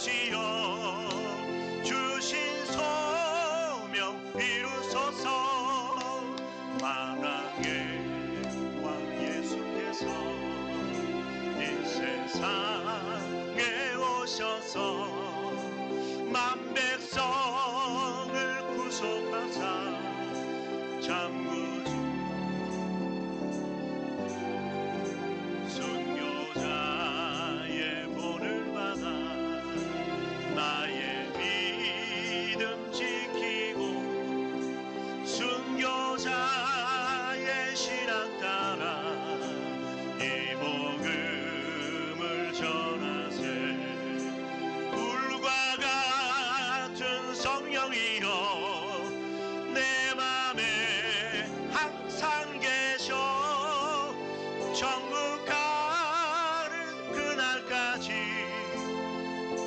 아버지여 주신 소명 이루소서. 만왕의 왕 예수께서 이 세상에 오셔서 만 백성을 구속하사 잠구주 순교자의 본을 받아 나의 믿음 지키고 순교자의 신앙 따라 이 복음을 전하세. 불과 같은 성령이여 내 맘에 항상 계셔. 천국 가는 그날까지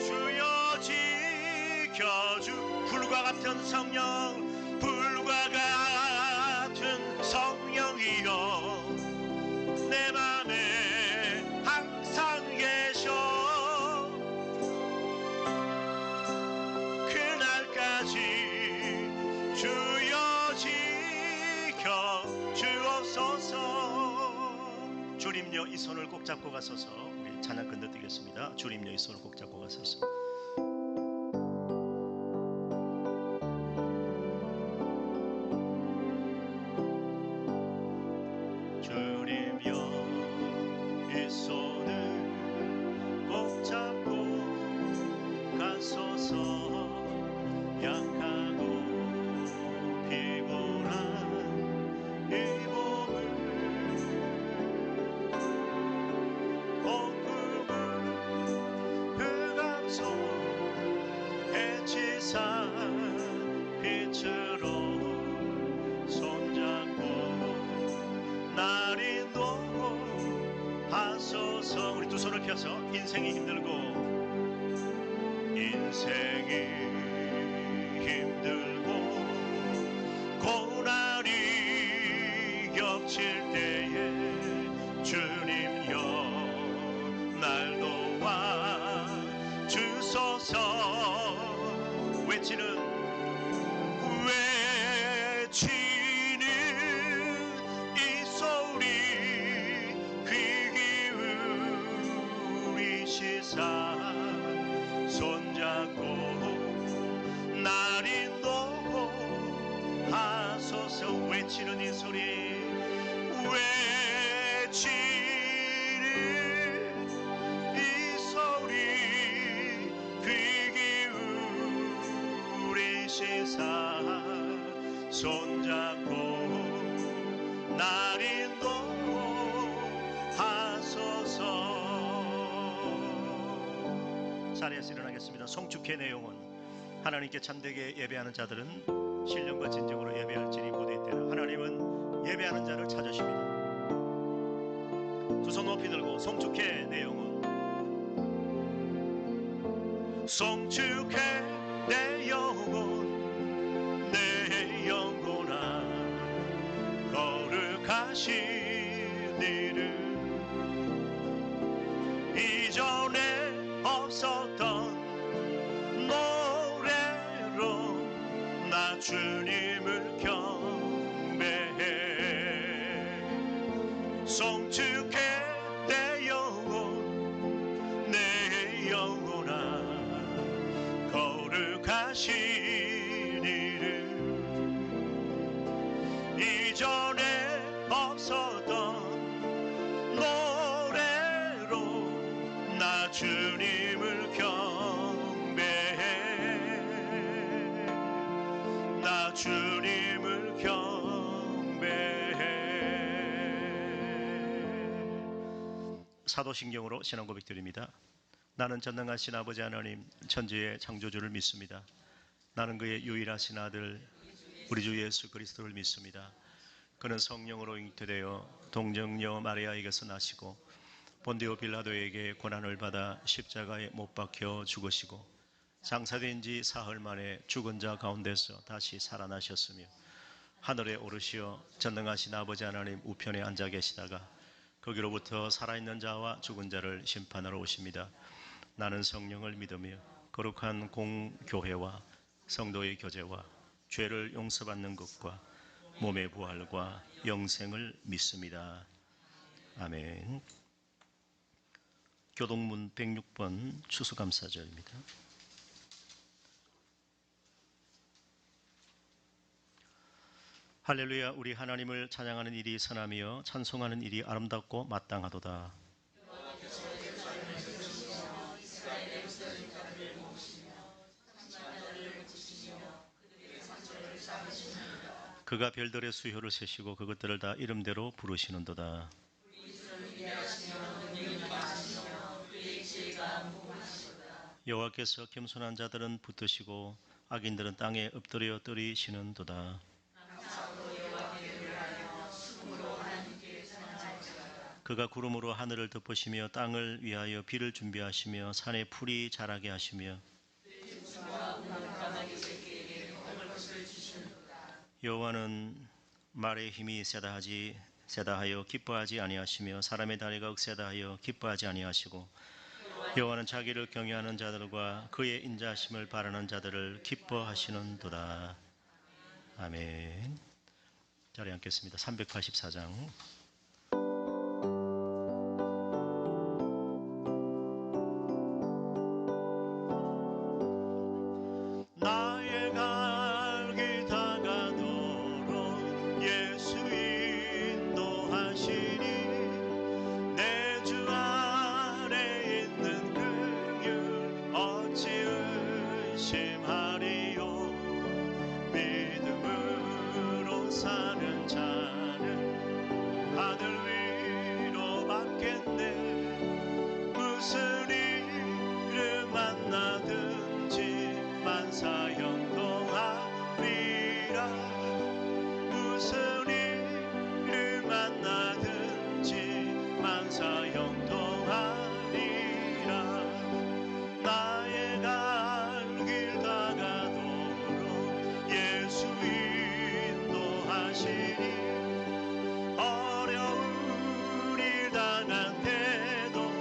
주여 지켜주. 불과 같은 성령, 불과 같은 성령이여 내 맘에 항상 계셔. 그날까지 주여 지켜 주옵소서. 주님여 이 손을 꼭 잡고 가소서. 우리 찬양 건너뛰겠습니다. 주님여 이 손을 꼭 잡고 가소서. 주님여 이 손을 꼭 잡고 가소서. 약하고 피곤한 이 몸을 헛구은 그 감소 해치사 빛으로 손잡고 날 인도하소서. 우리 두 손을 펴서 인생이 힘들고 고난이 겹칠 때에 주님여 날 도와 주소서. 외치는 이 소리 귀 기울이시사 손잡고 날 인도하소서. 외치는 이 소리, 외치는 이 소리 귀 기울이시사 손잡고 날 인도하소서. 자리에서 일어나겠습니다. 송축해 내 영혼. 하나님께 참되게 예배하는 자들은 신령과 진정으로 예배할지니 모두 이때라. 하나님은 예배하는 자를 찾으십니다. 두 손 높이 들고 송축해 내 영혼. 송축해 내 영혼, 내 영혼아 거룩하신 이름. 이전에 없었던 노래로 나 주님을 경배해. 송축해 내 영혼, 내 영혼아 거룩하신 이름. 이전에 없었던 노래로 나 주님을 경배해. 나 주님을 경배해. 사도신경으로 신앙 고백드립니다. 나는 전능하신 아버지 하나님 천지의 창조주를 믿습니다. 나는 그의 유일하신 아들 우리 주 예수 그리스도를 믿습니다. 그는 성령으로 잉태되어 동정녀 마리아에게서 나시고 본디오 빌라도에게 고난을 받아 십자가에 못 박혀 죽으시고 장사된 지 사흘 만에 죽은 자 가운데서 다시 살아나셨으며 하늘에 오르시어 전능하신 아버지 하나님 우편에 앉아 계시다가 거기로부터 살아있는 자와 죽은 자를 심판하러 오십니다. 나는 성령을 믿으며 거룩한 공교회와 성도의 교제와 죄를 용서받는 것과 몸의 부활과 영생을 믿습니다. 아멘. 교동문 106번 추수감사절입니다. 할렐루야. 우리 하나님을 찬양하는 일이 선하며 찬송하는 일이 아름답고 마땅하도다. 그가 별들의 수효를 세시고 그것들을 다 이름대로 부르시는도다. 여호와께서 겸손한 자들은 붙드시고 악인들은 땅에 엎드려 뜨리시는도다. 그가 구름으로 하늘을 덮으시며 땅을 위하여 비를 준비하시며 산에 풀이 자라게 하시며 여호와는 말의 힘이 세다 하여 기뻐하지 아니하시며 사람의 다리가 억세다 하여 기뻐하지 아니하시고 여호와는 자기를 경외하는 자들과 그의 인자하심을 바라는 자들을 기뻐하시는도다. 아멘. 자리에 앉겠습니다. 384장. 나의 갈 길 다가도록 예수 인도하시니 내 주 안에 있는 긍휼 어찌 의심하리요. 믿음으로 사는 자는 하늘 위로 받겠네. 무슨 일을 만나든지 만사형통하리라. 무슨 일을 만나든지 만사형통하리라. 나의 갈 길 다가도록 예수 인도하시니 어려운 일 당한 때도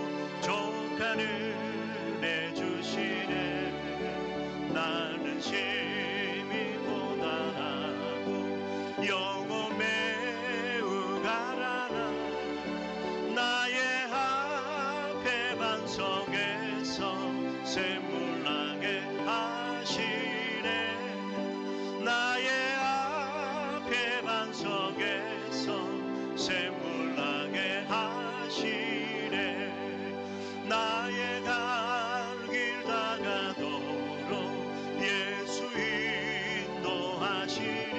족한 은혜 주시네. 나는 심히 고단하고 영혼 매우 가라나 나의 앞에 반석에서 샘물나게 하시네. 나의 앞에 반석에서 샘물나게 하시네. 나의 갈 길 다가도록 예수 인도하시니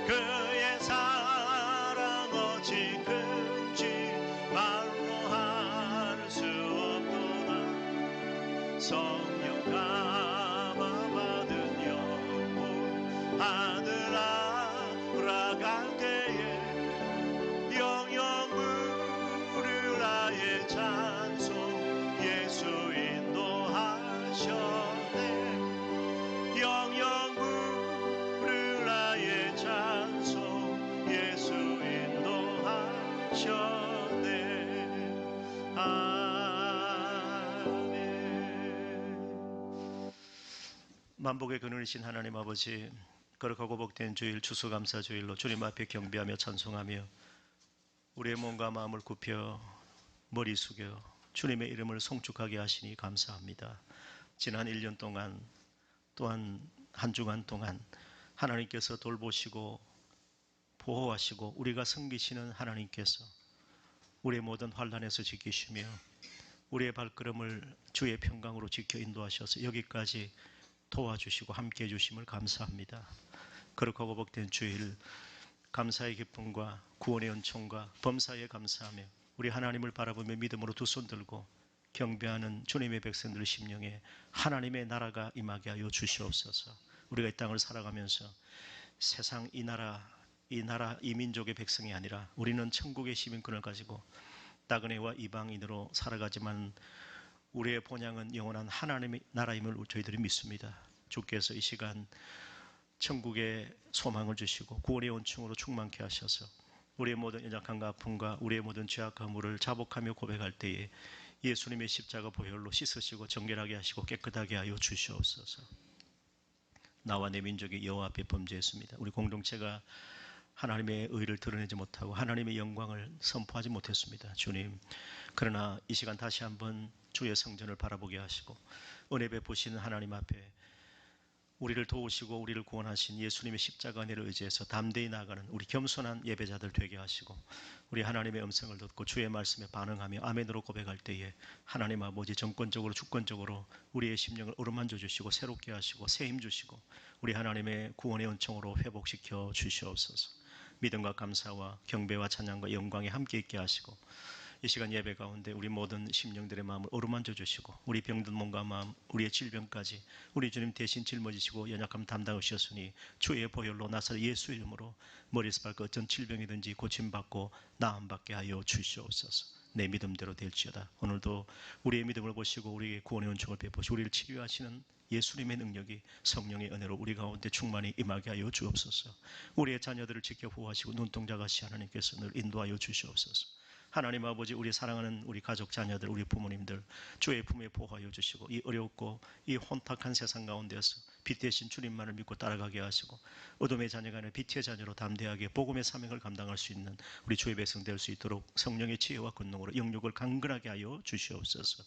그의 사랑 어찌 큰지 말로 할 수 없도다. 성령 감화받은 영혼 하늘 알아갈 때에 영영 부르라의 찬송 예수 인도하셨네. 영영 부르라의 찬송 예수 인도하셨네. 아멘. 만복의 근원이신 하나님 아버지, 거룩하고 복된 주일 추수감사주일로 주님 앞에 경배하며 찬송하며 우리의 몸과 마음을 굽혀 머리 숙여 주님의 이름을 송축하게 하시니 감사합니다. 지난 1년 동안 또한 한 주간 동안 하나님께서 돌보시고 보호하시고 우리가 섬기시는 하나님께서 우리의 모든 환난에서 지키시며 우리의 발걸음을 주의 평강으로 지켜 인도하셔서 여기까지 도와주시고 함께해 주심을 감사합니다. 거룩하고 복된 주일 감사의 기쁨과 구원의 은총과 범사에 감사하며 우리 하나님을 바라보며 믿음으로 두 손 들고 경배하는 주님의 백성들 심령에 하나님의 나라가 임하게 하여 주시옵소서. 우리가 이 땅을 살아가면서 세상 이 민족의 백성이 아니라 우리는 천국의 시민권을 가지고 나그네와 이방인으로 살아가지만 우리의 본향은 영원한 하나님의 나라임을 저희들이 믿습니다. 주께서 이 시간 천국의 소망을 주시고 구원의 온충으로 충만케 하셔서 우리의 모든 연약함과 아픔과 우리의 모든 죄악과 물을 자복하며 고백할 때에 예수님의 십자가 보혈로 씻으시고 정결하게 하시고 깨끗하게 하여 주시옵소서. 나와 내 민족이 여호와 앞에 범죄했습니다. 우리 공동체가 하나님의 의를 드러내지 못하고 하나님의 영광을 선포하지 못했습니다. 주님, 그러나 이 시간 다시 한번 주의 성전을 바라보게 하시고 은혜 베푸시는 하나님 앞에 우리를 도우시고 우리를 구원하신 예수님의 십자가 은혜를 의지해서 담대히 나아가는 우리 겸손한 예배자들 되게 하시고, 우리 하나님의 음성을 듣고 주의 말씀에 반응하며 아멘으로 고백할 때에 하나님 아버지 정권적으로 주권적으로 우리의 심령을 어루만져 주시고 새롭게 하시고 새 힘 주시고 우리 하나님의 구원의 은총으로 회복시켜 주시옵소서. 믿음과 감사와 경배와 찬양과 영광에 함께 있게 하시고 이 시간 예배 가운데 우리 모든 심령들의 마음을 어루만져 주시고 우리 병든 몸과 마음, 우리의 질병까지 우리 주님 대신 짊어지시고 연약함 담당하셨으니 주의 보혈로 나사 예수 이름으로 머리에서 발끝 어떤 질병이든지 고침받고 나음받게 하여 주시옵소서. 내 믿음대로 될지어다. 오늘도 우리의 믿음을 보시고 우리의 구원의 은총을 베푸시고 우리를 치료하시는 예수님의 능력이 성령의 은혜로 우리 가운데 충만히 임하게 하여 주옵소서. 우리의 자녀들을 지켜 보호하시고 눈동자같이 하나님께서 늘 인도하여 주시옵소서. 하나님 아버지, 우리 사랑하는 우리 가족 자녀들, 우리 부모님들 주의 품에 보호하여 주시고 이 어렵고 이 혼탁한 세상 가운데서 빛 대신 주님만을 믿고 따라가게 하시고 어둠의 자녀가 아니라 빛의 자녀로 담대하게 복음의 사명을 감당할 수 있는 우리 주의 백성 될 수 있도록 성령의 지혜와 권능으로 영육을 강건하게 하여 주시옵소서.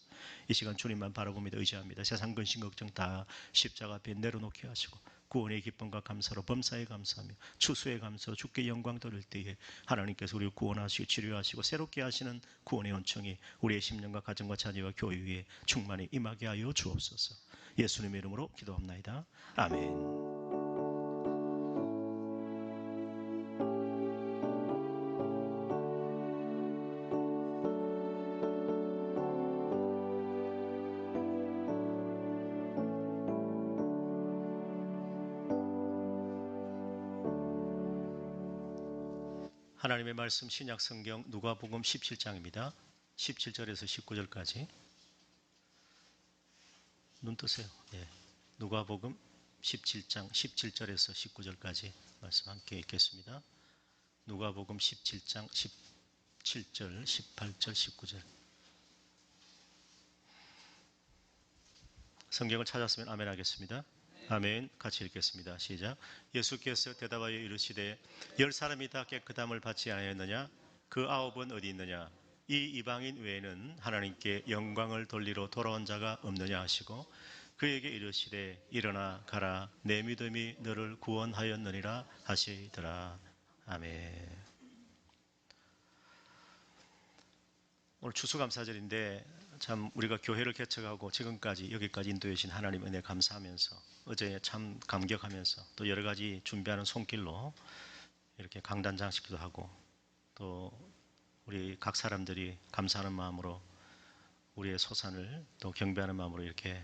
이 시간 주님만 바라봅니다. 의지합니다. 세상 근심 걱정 다 십자가 앞에 내려놓게 하시고 구원의 기쁨과 감사로 범사에 감사하며 추수에 감사로 주께 영광 돌릴 때에 하나님께서 우리를 구원하시고 치료하시고 새롭게 하시는 구원의 은총이 우리의 심령과 가정과 자녀와 교회 위에 충만히 임하게 하여 주옵소서. 예수님의 이름으로 기도합나이다. 아멘. 하나님의 말씀 신약 성경 누가복음 17장입니다. 17절에서 19절까지. 눈 뜨세요. 예. 누가복음 17장 17절에서 19절까지 말씀 함께 읽겠습니다. 누가복음 17장 17절, 18절, 19절. 성경을 찾았으면 아멘 하겠습니다. 아멘. 같이 읽겠습니다. 시작. 예수께서 대답하여 이르시되 10사람이 다 깨끗함을 받지 아니하였느냐? 그 9은 어디 있느냐? 이 이방인 외에는 하나님께 영광을 돌리러 돌아온 자가 없느냐 하시고 그에게 이르시되 일어나 가라, 내 믿음이 너를 구원하였느니라 하시더라. 아멘. 오늘 추수감사절인데 참 우리가 교회를 개척하고 지금까지 여기까지 인도해 주신 하나님 은혜 감사하면서 어제 참 감격하면서 또 여러 가지 준비하는 손길로 이렇게 강단 장식도 하고 또 우리 각 사람들이 감사하는 마음으로 우리의 소산을 또 경배하는 마음으로 이렇게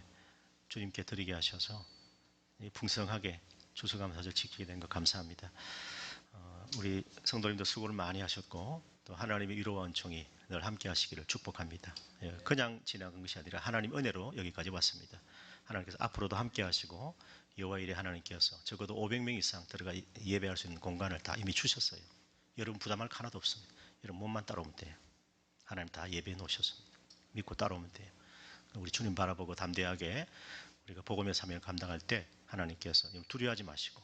주님께 드리게 하셔서 풍성하게 추수감사절 지키게 된 것 감사합니다. 우리 성도님도 수고를 많이 하셨고 또 하나님의 위로와 은총이 늘 함께 하시기를 축복합니다. 그냥 지나간 것이 아니라 하나님 은혜로 여기까지 왔습니다. 하나님께서 앞으로도 함께 하시고 여호와 일에 하나님께서 적어도 500명 이상 들어가 예배할 수 있는 공간을 다 이미 주셨어요. 여러분 부담할 거 하나도 없습니다. 여러분 몸만 따라오면 돼요. 하나님 다 예배해 놓으셨습니다. 믿고 따라오면 돼요. 우리 주님 바라보고 담대하게 우리가 복음의 사명을 감당할 때 하나님께서 두려워하지 마시고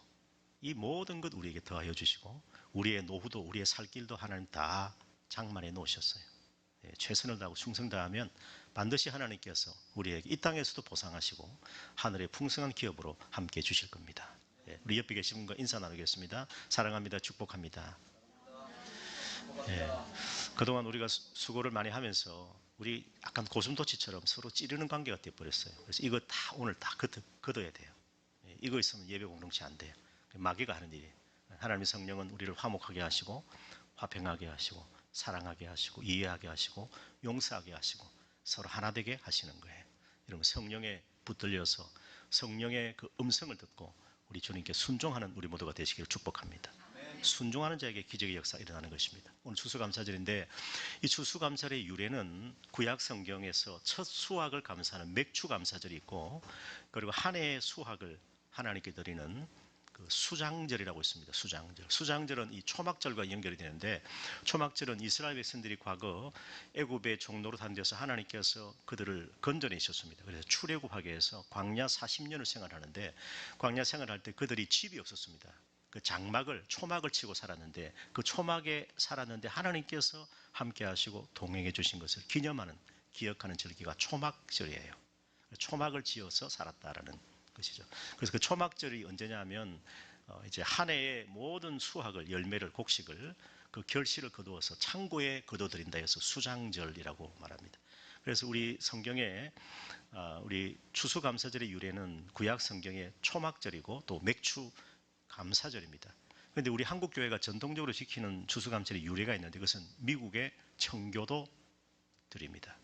이 모든 것 우리에게 더하여 주시고 우리의 노후도 우리의 살 길도 하나님 다 장만해 놓으셨어요. 최선을 다하고 충성 다하면 반드시 하나님께서 우리에게 이 땅에서도 보상하시고 하늘의 풍성한 기업으로 함께 주실 겁니다. 우리 옆에 계신 분과 인사 나누겠습니다. 사랑합니다. 축복합니다. 그동안 우리가 수고를 많이 하면서 우리 약간 고슴도치처럼 서로 찌르는 관계가 되어버렸어요. 그래서 이거 다 오늘 다 걷어야 돼요. 이거 있으면 예배 공동체 안 돼요. 마귀가 하는 일이에요. 하나님의 성령은 우리를 화목하게 하시고 화평하게 하시고 사랑하게 하시고 이해하게 하시고 용서하게 하시고 서로 하나 되게 하시는 거예요. 여러분 성령에 붙들려서 성령의 그 음성을 듣고 우리 주님께 순종하는 우리 모두가 되시기를 축복합니다. 순종하는 자에게 기적의 역사가 일어나는 것입니다. 오늘 추수감사절인데 이 추수감사절의 유래는 구약 성경에서 첫 수확을 감사하는 맥추감사절이 있고 그리고 한 해의 수확을 하나님께 드리는 그 수장절이라고 있습니다. 수장절. 수장절은 이 초막절과 연결이 되는데, 초막절은 이스라엘 백성들이 과거 애굽의 종로로 단 데서 하나님께서 그들을 건져내셨습니다. 그래서 출애굽하게 해서 광야 40년을 생활하는데, 광야 생활할 때 그들이 집이 없었습니다. 그 장막을, 초막을 치고 살았는데, 그 초막에 살았는데 하나님께서 함께 하시고 동행해 주신 것을 기념하는, 기억하는 절기가 초막절이에요. 초막을 지어서 살았다라는 것이죠. 그래서 그 초막절이 언제냐면 이제 한 해의 모든 수확을, 열매를, 곡식을, 그 결실을 거두어서 창고에 거둬들인다 해서 수장절이라고 말합니다. 그래서 우리 성경에 우리 추수감사절의 유래는 구약 성경의 초막절이고 또 맥추 감사절입니다. 그런데 우리 한국 교회가 전통적으로 지키는 추수감사절의 유래가 있는데, 그것은 미국의 청교도들입니다.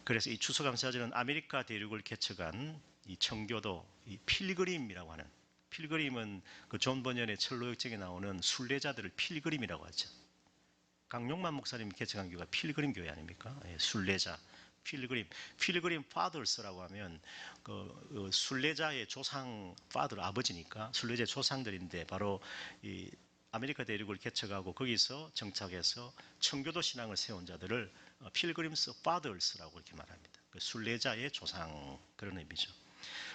그래서 이 추수감사절은 아메리카 대륙을 개척한 이 청교도, 이 필그림이라고 하는, 필그림은 그 존 버년의 철로역정에 나오는 순례자들을 필그림이라고 하죠. 강용만 목사님이 개척한 교회가 필그림 교회 아닙니까? 예, 순례자, 필그림, 필그림 파더스라고 하면 그 순례자의 조상, 파더 아버지니까 순례자의 조상들인데, 바로 이 아메리카 대륙을 개척하고 거기서 정착해서 청교도 신앙을 세운 자들을 필그림스 파더스라고 이렇게 말합니다. 그 순례자의 조상, 그런 의미죠.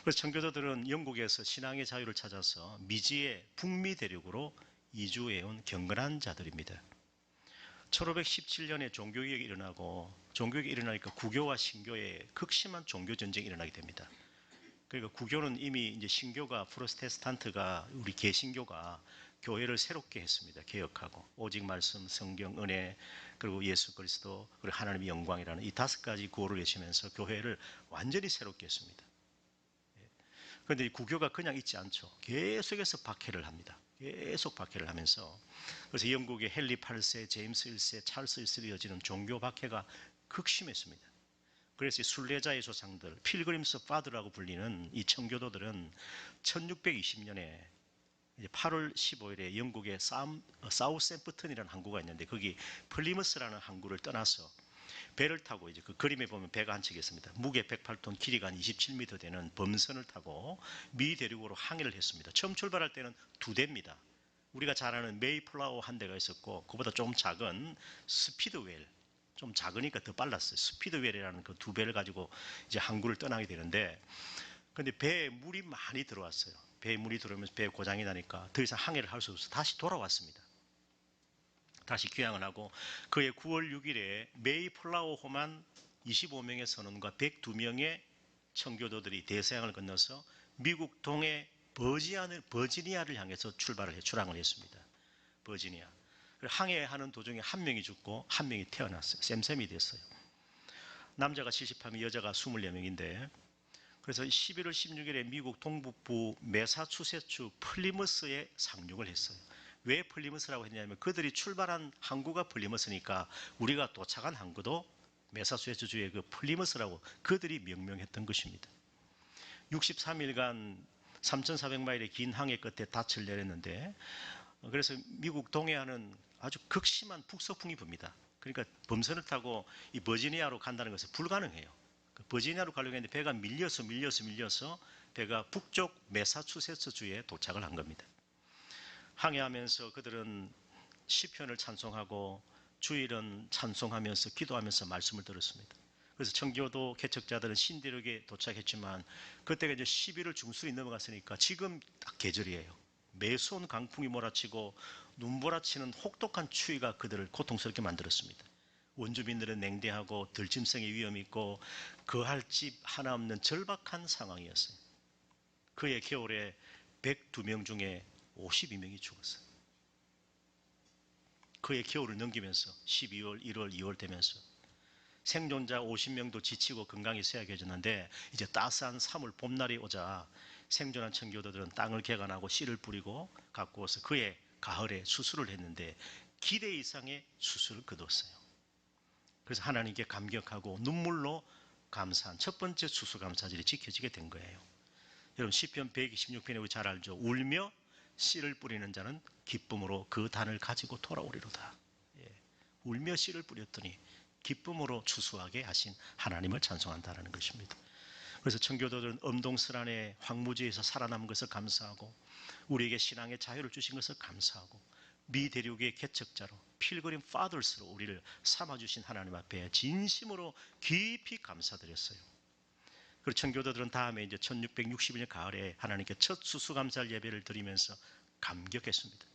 그래서 청교도들은 영국에서 신앙의 자유를 찾아서 미지의 북미 대륙으로 이주해온 경건한 자들입니다. 1517년에 종교개혁이 일어나고, 종교개혁이 일어나니까 구교와 신교의 극심한 종교 전쟁이 일어나게 됩니다. 그러니까 구교는 이미 이제 신교가, 프로테스탄트가, 우리 개신교가 교회를 새롭게 했습니다. 개혁하고 오직 말씀, 성경, 은혜, 그리고 예수 그리스도, 그리고 하나님의 영광이라는 이 5가지 구호를 외치면서 교회를 완전히 새롭게 했습니다. 그런데 이 구교가 그냥 있지 않죠. 계속해서 박해를 합니다. 계속 박해를 하면서, 그래서 영국의 헨리 8세, 제임스 1세, 찰스 1세로 이어지는 종교 박해가 극심했습니다. 그래서 이 순례자의 조상들, 필그림스 파드라고 불리는 이 청교도들은 1620년에 8월 15일에 영국의 사우샘프턴이라는 항구가 있는데, 거기 플리머스라는 항구를 떠나서 배를 타고, 이제 그 그림에 보면 배가 한 척이 있습니다. 무게 108톤, 길이가 한 27m 되는 범선을 타고 미 대륙으로 항해를 했습니다. 처음 출발할 때는 2대입니다. 우리가 잘 아는 메이플라워 한 대가 있었고, 그보다 좀 작은 스피드웰, 좀 작으니까 더 빨랐어요. 스피드웰이라는 그 2배를 가지고 이제 항구를 떠나게 되는데, 근데 배에 물이 많이 들어왔어요. 배에 물이 들어오면서 배에 고장이 나니까 더 이상 항해를 할 수 없어서 다시 돌아왔습니다. 다시 귀향을 하고, 그해 9월 6일에 메이플라워호만 25명의 선원과 102명의 청교도들이 대서양을 건너서 미국 동해 버지니아를 향해서 출항을 했습니다. 버지니아. 항해하는 도중에 한 명이 죽고 한 명이 태어났어요. 쌤쌤이 됐어요. 남자가 70명, 여자가 24명인데, 그래서 11월 16일에 미국 동북부 매사추세츠 플리머스에 상륙을 했어요. 왜 플리머스라고 했냐면, 그들이 출발한 항구가 플리머스니까 우리가 도착한 항구도 매사추세츠주의 그 플리머스라고 그들이 명명했던 것입니다. 63일간 3,400마일의 긴 항해 끝에 닻을 내렸는데, 그래서 미국 동해안은 아주 극심한 북서풍이 붑니다. 그러니까 범선을 타고 이 버지니아로 간다는 것은 불가능해요. 버지니아로 가려고 했는데 배가 밀려서 배가 북쪽 매사추세츠주에 도착을 한 겁니다. 항해하면서 그들은 시편을 찬송하고 주일은 찬송하면서 기도하면서 말씀을 들었습니다. 그래서 청교도 개척자들은 신대륙에 도착했지만, 그때가 이제 11월 중순이 넘어갔으니까 지금 딱 계절이에요. 매서운 강풍이 몰아치고 눈보라치는 혹독한 추위가 그들을 고통스럽게 만들었습니다. 원주민들은 냉대하고 들짐승의 위험이 있고 거할 집 하나 없는 절박한 상황이었어요. 그해 겨울에 102명 중에 52명이 죽었어요. 그해 겨울을 넘기면서 12월, 1월, 2월 되면서 생존자 50명도 지치고 건강이 쇠약해졌는데, 이제 따스한 3월 봄날이 오자 생존한 청교도들은 땅을 개간하고 씨를 뿌리고 갖고 와서 그해 가을에 수술을 했는데 기대 이상의 수술을 거뒀어요. 그래서 하나님께 감격하고 눈물로 감사한 첫 번째 추수감사절이 지켜지게 된 거예요. 여러분, 시편 126편에 우리 잘 알죠. 울며 씨를 뿌리는 자는 기쁨으로 그 단을 가지고 돌아오리로다. 예. 울며 씨를 뿌렸더니 기쁨으로 추수하게 하신 하나님을 찬송한다는 것입니다. 그래서 청교도들은 엄동설안의 황무지에서 살아남은 것을 감사하고 우리에게 신앙의 자유를 주신 것을 감사하고 미 대륙의 개척자로 필그림 파더스로 우리를 삼아주신 하나님 앞에 진심으로 깊이 감사드렸어요. 그리고 청교도들은 다음에 이제 1661년 가을에 하나님께 첫 추수감사절 예배를 드리면서 감격했습니다.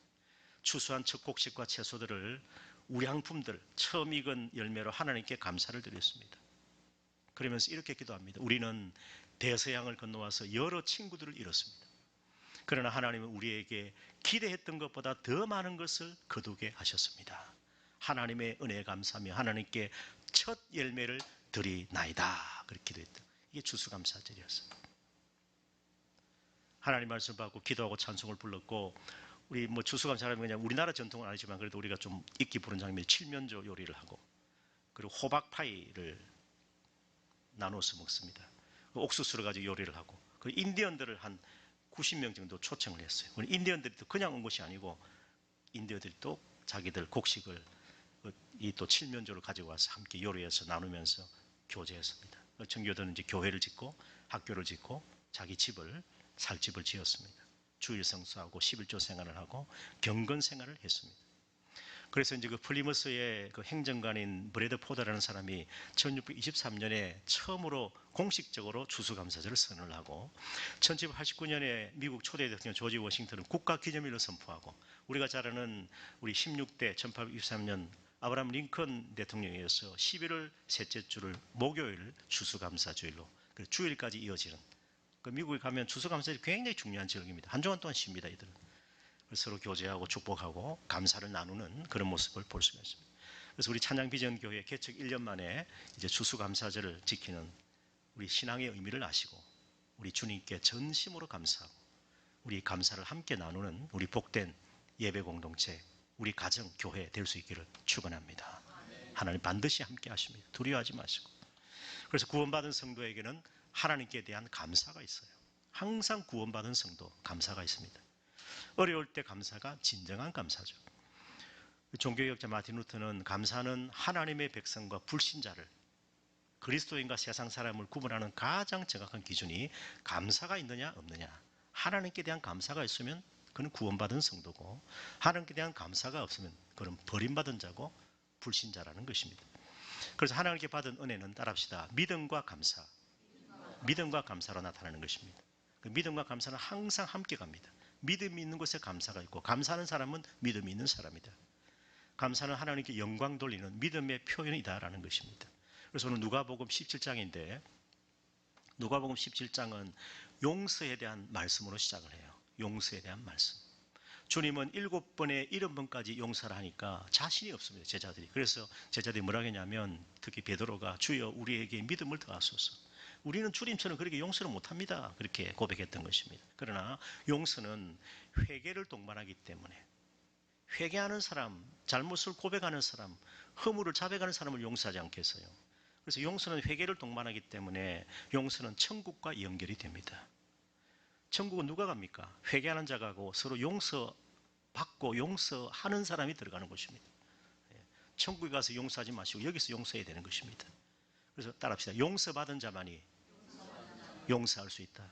추수한 첫 곡식과 채소들을 우량품들 처음 익은 열매로 하나님께 감사를 드렸습니다. 그러면서 이렇게 기도합니다. 우리는 대서양을 건너와서 여러 친구들을 잃었습니다. 그러나 하나님은 우리에게 기대했던 것보다 더 많은 것을 거두게 하셨습니다. 하나님의 은혜에 감사하며 하나님께 첫 열매를 드리나이다. 그렇게 기도했다. 이게 추수감사절이었어요. 하나님 말씀을 받고 기도하고 찬송을 불렀고, 우리 뭐 추수감사라면 그냥 우리나라 전통은 아니지만 그래도 우리가 좀 익히 부른 장면이 칠면조 요리를 하고, 그리고 호박파이를 나눠서 먹습니다. 옥수수를 가지고 요리를 하고, 그 인디언들을 한 90명 정도 초청을 했어요. 인디언들이 또 그냥 온 것이 아니고 인디언들이 또 자기들 곡식을 이 또 칠면조를 가지고 와서 함께 요리해서 나누면서 교제했습니다. 청교도는 이제 교회를 짓고 학교를 짓고 자기 집을 살 집을 지었습니다. 주일 성수하고 11조 생활을 하고 경건 생활을 했습니다. 그래서 이제 그 플리머스의 그 행정관인 브래드 포더라는 사람이 1623년에 처음으로 공식적으로 추수감사절을 선언을 하고 1789년에 미국 초대 대통령 조지 워싱턴은 국가기념일로 선포하고 우리가 잘 아는 우리 16대 1823년 아브라함 링컨 대통령이어서 11월 셋째 주를 목요일 추수감사주일로 주일까지 이어지는 그 미국에 가면 추수감사절이 굉장히 중요한 절기입니다. 한 주간 동안 쉽니다. 이들은. 서로 교제하고 축복하고 감사를 나누는 그런 모습을 볼 수가 있습니다. 그래서 우리 찬양비전교회 개척 1년 만에 이제 추수감사절을 지키는 우리 신앙의 의미를 아시고 우리 주님께 전심으로 감사하고 우리 감사를 함께 나누는 우리 복된 예배 공동체, 우리 가정, 교회 될 수 있기를 축원합니다. 하나님 반드시 함께 하십니다. 두려워하지 마시고. 그래서 구원받은 성도에게는 하나님께 대한 감사가 있어요. 항상 구원받은 성도 감사가 있습니다. 어려울 때 감사가 진정한 감사죠. 종교개혁자 마틴 루터는 감사는 하나님의 백성과 불신자를 그리스도인과 세상 사람을 구분하는 가장 정확한 기준이 감사가 있느냐 없느냐. 하나님께 대한 감사가 있으면 그는 구원받은 성도고 하나님께 대한 감사가 없으면 그는 버림받은 자고 불신자라는 것입니다. 그래서 하나님께 받은 은혜는 따라합시다. 믿음과 감사, 믿음과 감사로 나타나는 것입니다. 그 믿음과 감사는 항상 함께 갑니다. 믿음이 있는 곳에 감사가 있고 감사하는 사람은 믿음이 있는 사람이다. 감사는 하나님께 영광 돌리는 믿음의 표현이다라는 것입니다. 그래서 오늘 누가복음 17장인데 누가복음 17장은 용서에 대한 말씀으로 시작을 해요. 용서에 대한 말씀. 주님은 7번에 70번까지 용서를 하니까 자신이 없습니다. 제자들이. 그래서 제자들이 뭐라고 했냐면 특히 베드로가 주여 우리에게 믿음을 더하소서. 우리는 주님처럼 그렇게 용서를 못합니다. 그렇게 고백했던 것입니다. 그러나 용서는 회개를 동반하기 때문에 회개하는 사람, 잘못을 고백하는 사람, 허물을 자백하는 사람을 용서하지 않겠어요. 그래서 용서는 회개를 동반하기 때문에 용서는 천국과 연결이 됩니다. 천국은 누가 갑니까? 회개하는 자가 가고 서로 용서받고 용서하는 사람이 들어가는 것입니다. 천국에 가서 용서하지 마시고 여기서 용서해야 되는 것입니다. 그래서 따라합시다. 용서받은 자만이 용서할 수 있다.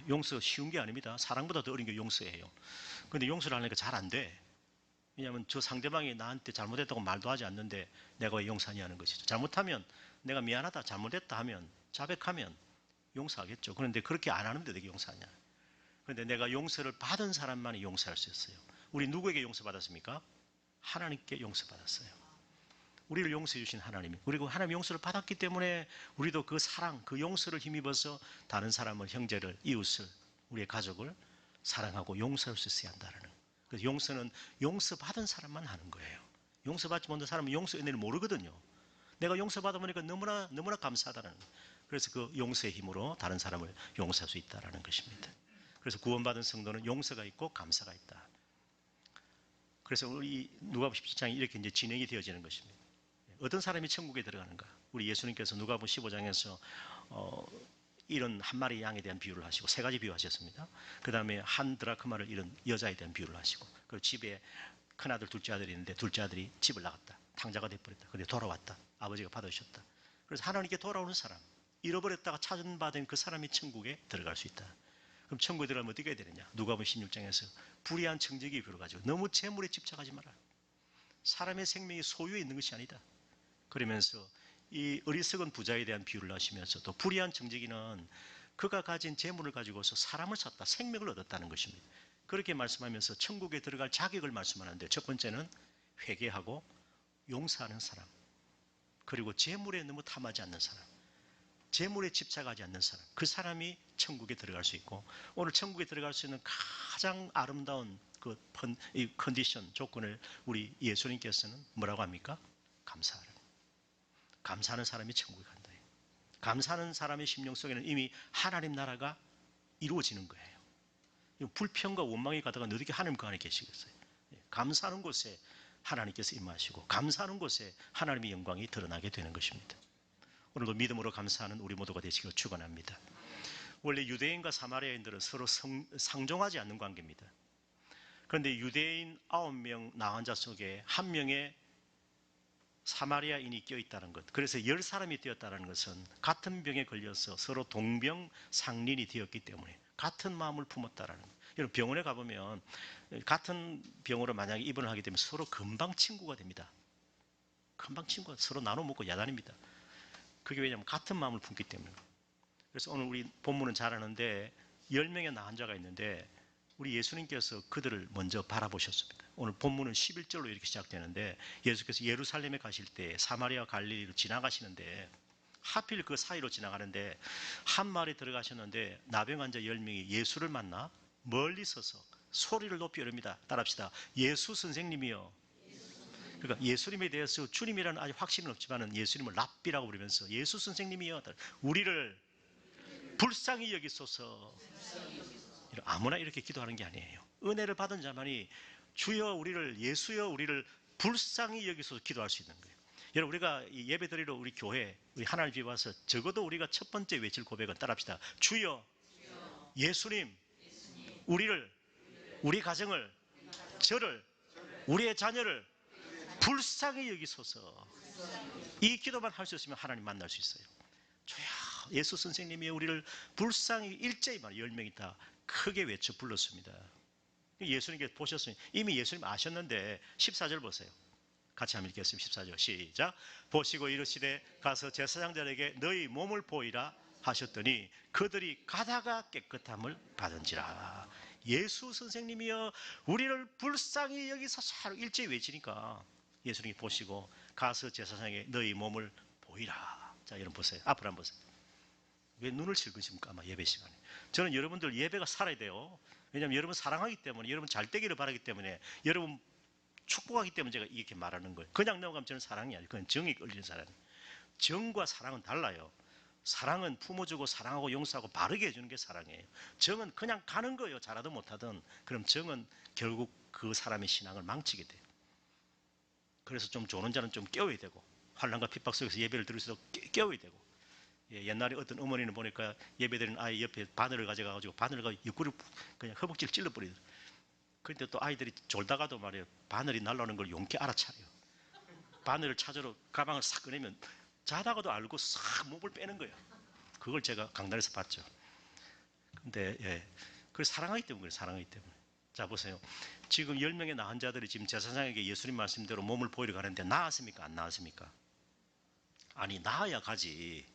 용서 쉬운 게 아닙니다. 사랑보다 더 어려운 게 용서예요. 그런데 용서를 하니까 잘 안 돼. 왜냐하면 저 상대방이 나한테 잘못했다고 말도 하지 않는데 내가 왜 용서하냐 하는 것이죠. 잘못하면 내가 미안하다, 잘못했다 하면 자백하면 용서하겠죠. 그런데 그렇게 안 하는데 내가 용서하냐. 그런데 내가 용서를 받은 사람만이 용서할 수 있어요. 우리 누구에게 용서받았습니까? 하나님께 용서받았어요. 우리를 용서해 주신 하나님이. 그리고 하나님 용서를 받았기 때문에 우리도 그 사랑, 그 용서를 힘입어서 다른 사람을, 형제를, 이웃을, 우리의 가족을 사랑하고 용서할 수 있어야 한다는 거예요. 그래서 용서는 용서받은 사람만 하는 거예요. 용서받지 못한 사람은 용서의 은혜를 모르거든요. 내가 용서받아 보니까 너무나 감사하다는 거예요. 그래서 그 용서의 힘으로 다른 사람을 용서할 수 있다는 것입니다. 그래서 구원받은 성도는 용서가 있고 감사가 있다. 그래서 우리 누가복음 17장이 이렇게 이제 진행이 되어지는 것입니다. 어떤 사람이 천국에 들어가는가? 우리 예수님께서 누가복음 15장에서 이런 한 마리 양에 대한 비유를 하시고 세 가지 비유하셨습니다. 그 다음에 한 드라크마를 잃은 여자에 대한 비유를 하시고 그리고 집에 큰아들 둘째 아들이 있는데 둘째 아들이 집을 나갔다. 탕자가 돼버렸다. 그런데 돌아왔다. 아버지가 받아주셨다. 그래서 하나님께 돌아오는 사람, 잃어버렸다가 찾은 바 된 그 사람이 천국에 들어갈 수 있다. 그럼 천국에 들어가면 어떻게 해야 되느냐? 누가복음 16장에서 불의한 청지기에 비유가지고 너무 재물에 집착하지 마라. 사람의 생명이 소유에 있는 것이 아니다. 그러면서 이 어리석은 부자에 대한 비유를 하시면서 또 불의한 청지기는 그가 가진 재물을 가지고서 사람을 샀다, 생명을 얻었다는 것입니다. 그렇게 말씀하면서 천국에 들어갈 자격을 말씀하는데 첫 번째는 회개하고 용서하는 사람, 그리고 재물에 너무 탐하지 않는 사람, 재물에 집착하지 않는 사람, 그 사람이 천국에 들어갈 수 있고, 오늘 천국에 들어갈 수 있는 가장 아름다운 이 컨디션, 조건을 우리 예수님께서는 뭐라고 합니까? 감사하라. 감사하는 사람이 천국에 간다. 감사하는 사람의 심령 속에는 이미 하나님 나라가 이루어지는 거예요. 불평과 원망이 가다가 어떻게 하나님 그 안에 계시겠어요? 감사하는 곳에 하나님께서 임하시고, 감사하는 곳에 하나님의 영광이 드러나게 되는 것입니다. 오늘도 믿음으로 감사하는 우리 모두가 되시길 축원합니다. 원래 유대인과 사마리아인들은 서로 상종하지 않는 관계입니다. 그런데 유대인 9명 나간 자 속에 1명의 사마리아인이 껴있다는 것, 그래서 10사람이 되었다는 것은 같은 병에 걸려서 서로 동병상린이 되었기 때문에 같은 마음을 품었다라는 것. 여러분, 병원에 가보면 같은 병으로 만약에 입원을 하게 되면 서로 금방 친구가 됩니다. 금방 친구가 서로 나눠 먹고 야단입니다. 그게 왜냐하면 같은 마음을 품기 때문에. 그래서 오늘 우리 본문은 잘하는데 10명의 나은 자가 있는데 우리 예수님께서 그들을 먼저 바라보셨습니다. 오늘 본문은 11절로 이렇게 시작되는데, 예수께서 예루살렘에 가실 때 사마리아 갈릴리를 지나가시는데, 하필 그 사이로 지나가는데 한 마을에 들어가셨는데 나병 환자 10명이 예수를 만나 멀리 서서 소리를 높이 이릅니다. 따라합시다. 예수 선생님이요. 그러니까 예수님에 대해서 주님이라는 아직 확신은 없지만 예수님을 랍비라고 부르면서 예수 선생님이요, 우리를 불쌍히 여기소서. 아무나 이렇게 기도하는 게 아니에요. 은혜를 받은 자만이 주여 우리를, 예수여 우리를 불쌍히 여기소서 기도할 수 있는 거예요. 여러분, 우리가 예배 드리러 우리 교회, 우리 하나님 집에 와서 적어도 우리가 첫 번째 외칠 고백은 따라합시다. 주여, 예수님, 우리를, 우리 가정을, 저를, 우리의 자녀를 불쌍히 여기소서. 이 기도만 할 수 있으면 하나님 만날 수 있어요. 주여, 예수 선생님이 우리를 불쌍히, 일제히 말 10명이 다 크게 외쳐 불렀습니다. 예수님께서 보셨으니 이미 예수님 아셨는데 14절 보세요. 같이 한번 읽겠습니다. 14절 시작. 보시고 이르시되 가서 제사장들에게 너희 몸을 보이라 하셨더니 그들이 가다가 깨끗함을 받은지라. 예수 선생님이여 우리를 불쌍히 여기소서 일제히 외치니까 예수님이 보시고 가서 제사장에게 너희 몸을 보이라. 자, 여러분 보세요. 앞으로 한번 보세요. 왜 눈을 찔그십니까? 아마 예배 시간에. 저는 여러분들 예배가 살아야 돼요. 왜냐하면 여러분 사랑하기 때문에, 여러분 잘 되기를 바라기 때문에, 여러분 축복하기 때문에 제가 이렇게 말하는 거예요. 그냥 넘어가면 저는 사랑이 아니에요. 그건 정이 끌리는 사랑이에요. 정과 사랑은 달라요. 사랑은 품어주고 사랑하고 용서하고 바르게 해주는 게 사랑이에요. 정은 그냥 가는 거예요. 잘하든 못하든. 그럼 정은 결국 그 사람의 신앙을 망치게 돼요. 그래서 좀 조는 자는 좀 깨워야 되고, 환난과 핍박 속에서 예배를 드릴 수 있도록 깨워야 되고. 옛날에 어떤 어머니는 보니까 예배드리는 아이 옆에 바늘을 가져가지고 바늘을 옆구리 그냥 허벅지를 찔러버리더라고요. 그런데 또 아이들이 졸다가도 말이에요, 바늘이 날라오는 걸 용케 알아차려요. 바늘을 찾으러 가방을 싹 꺼내면 자다가도 알고 싹 목을 빼는 거예요. 그걸 제가 강단에서 봤죠. 근데 그걸 사랑하기 때문에 그래요. 사랑하기 때문에. 자, 보세요. 지금 10명의 나은 자들이 지금 제사장에게 예수님 말씀대로 몸을 보이러 가는데 나았습니까? 안 나았습니까? 아니, 나아야 가지.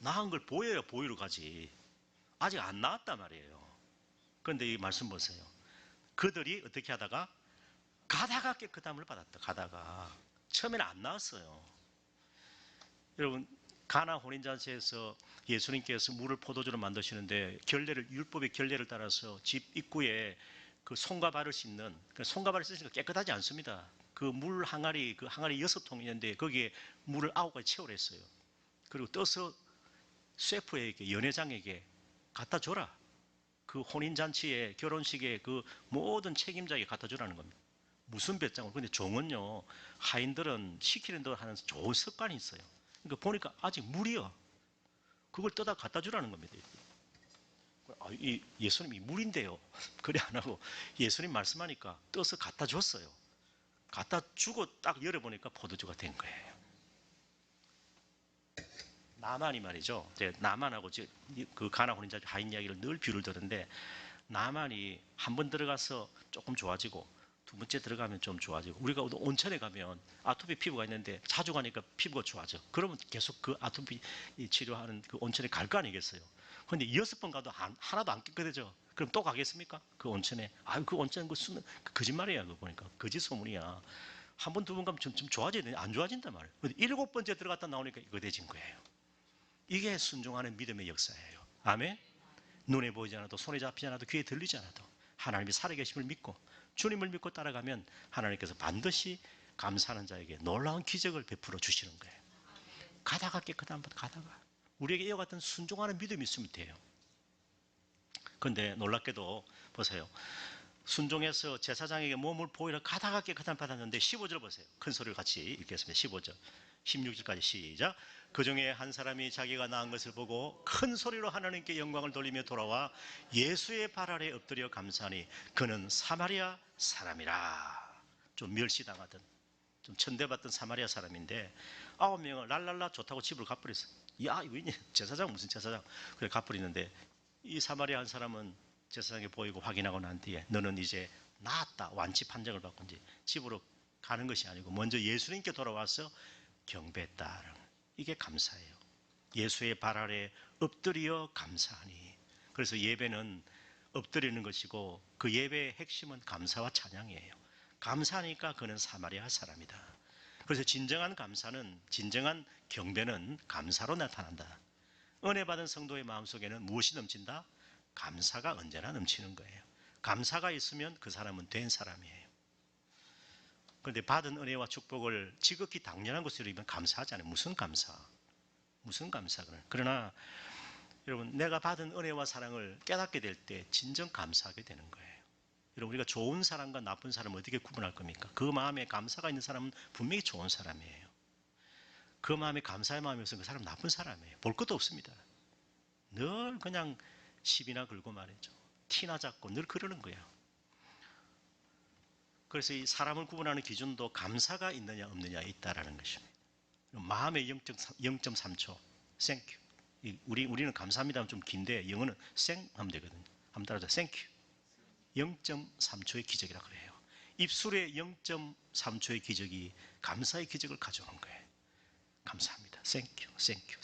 나은 걸 보여야 보이러 가지. 아직 안 나왔단 말이에요. 그런데 이 말씀 보세요. 그들이 어떻게 하다가 가다가 깨끗함을 받았다. 가다가 처음에는 안 나왔어요. 여러분, 가나 혼인잔치에서 예수님께서 물을 포도주로 만드시는데 율법의 결례를 따라서 집 입구에 그 손과 발을 씻는, 손과 발을 씻으니까 깨끗하지 않습니다. 그 물 항아리, 그 항아리 6통이 있는데 거기에 물을 9가지 채우라 했어요. 그리고 떠서 셰프에게, 연회장에게 갖다 줘라. 그 혼인잔치에, 결혼식에 그 모든 책임자에게 갖다 주라는 겁니다. 무슨 배짱을. 근데 종은요, 하인들은 시키는 대로 하는 좋은 습관이 있어요. 그러니까 보니까 아직 물이요. 그걸 떠다 갖다 주라는 겁니다. 이 예수님이 물인데요. 그래 안 하고 예수님 말씀하니까 떠서 갖다 줬어요. 갖다 주고 딱 열어보니까 포도주가 된 거예요. 나만이 말이죠. 이제 나만하고 그 가나 혼인자 하인 이야기를 늘 비유를 드는데 나만이 한 번 들어가서 조금 좋아지고 두 번째 들어가면 좀 좋아지고 우리가 온천에 가면 아토피 피부가 있는데 자주 가니까 피부가 좋아져. 그러면 계속 그 아토피 치료하는 그 온천에 갈 거 아니겠어요. 근데 6번 가도 하나도 안 깨끗해져. 그럼 또 가겠습니까? 그 온천에. 아유, 그 온천 그 수는 거짓말이야. 그거 보니까. 거짓 소문이야. 한 번, 두 번 가면 좀 좋아져야 되는데 안 좋아진단 말이에요. 근데 7번째 들어갔다 나오니까 이거 돼진 거예요. 이게 순종하는 믿음의 역사예요. 아멘? 눈에 보이지 않아도 손에 잡히지 않아도 귀에 들리지 않아도 하나님이 살아계심을 믿고 주님을 믿고 따라가면 하나님께서 반드시 감사하는 자에게 놀라운 기적을 베풀어 주시는 거예요. 가다가 깨끗한 것 가다가 우리에게 이와 같은 순종하는 믿음이 있으면 돼요. 그런데 놀랍게도 보세요. 순종해서 제사장에게 몸을 보이러 가다가 깨끗한 받았는데 15절 보세요. 큰 소리를 같이 읽겠습니다. 15절 16절까지 시작. 그 중에 한 사람이 자기가 낳은 것을 보고 큰 소리로 하나님께 영광을 돌리며 돌아와 예수의 발 아래 엎드려 감사하니 그는 사마리아 사람이라. 좀 멸시당하던 좀 천대받던 사마리아 사람인데 9명을 랄랄라 좋다고 집으로 가버렸어. 야, 이거 제사장 무슨 제사장. 그래 가버리는데 이 사마리아 한 사람은 제사장에 보이고 확인하고 난 뒤에 너는 이제 나았다 완치 판정을 받고 이제 집으로 가는 것이 아니고 먼저 예수님께 돌아와서 경배했다. 이게 감사예요. 예수의 발 아래 엎드려 감사하니. 그래서 예배는 엎드리는 것이고 그 예배의 핵심은 감사와 찬양이에요. 감사하니까 그는 사마리아 사람이다. 그래서 진정한 감사는, 진정한 경배는 감사로 나타난다. 은혜 받은 성도의 마음속에는 무엇이 넘친다? 감사가 언제나 넘치는 거예요. 감사가 있으면 그 사람은 된 사람이에요. 그런데 받은 은혜와 축복을 지극히 당연한 것으로 여기면 감사하잖아요. 무슨 감사? 무슨 감사? 그러나 여러분, 내가 받은 은혜와 사랑을 깨닫게 될 때 진정 감사하게 되는 거예요. 여러분, 우리가 좋은 사람과 나쁜 사람을 어떻게 구분할 겁니까? 그 마음에 감사가 있는 사람은 분명히 좋은 사람이에요. 그 마음에 감사의 마음이 없으면 그 사람은 나쁜 사람이에요. 볼 것도 없습니다. 늘 그냥 시비나 걸고 말이죠. 티나 잡고 늘 그러는 거예요. 그래서 이 사람을 구분하는 기준도 감사가 있느냐 없느냐에 있다라는 것입니다. 마음의 0.3초 땡큐. 우리는 감사합니다 하면 좀 긴데 영어는 생 하면 되거든요. 한번 따라하자. 땡큐. 0.3초의 기적이라 그래요. 입술의 0.3초의 기적이 감사의 기적을 가져오는 거예요. 감사합니다. 땡큐. 땡큐.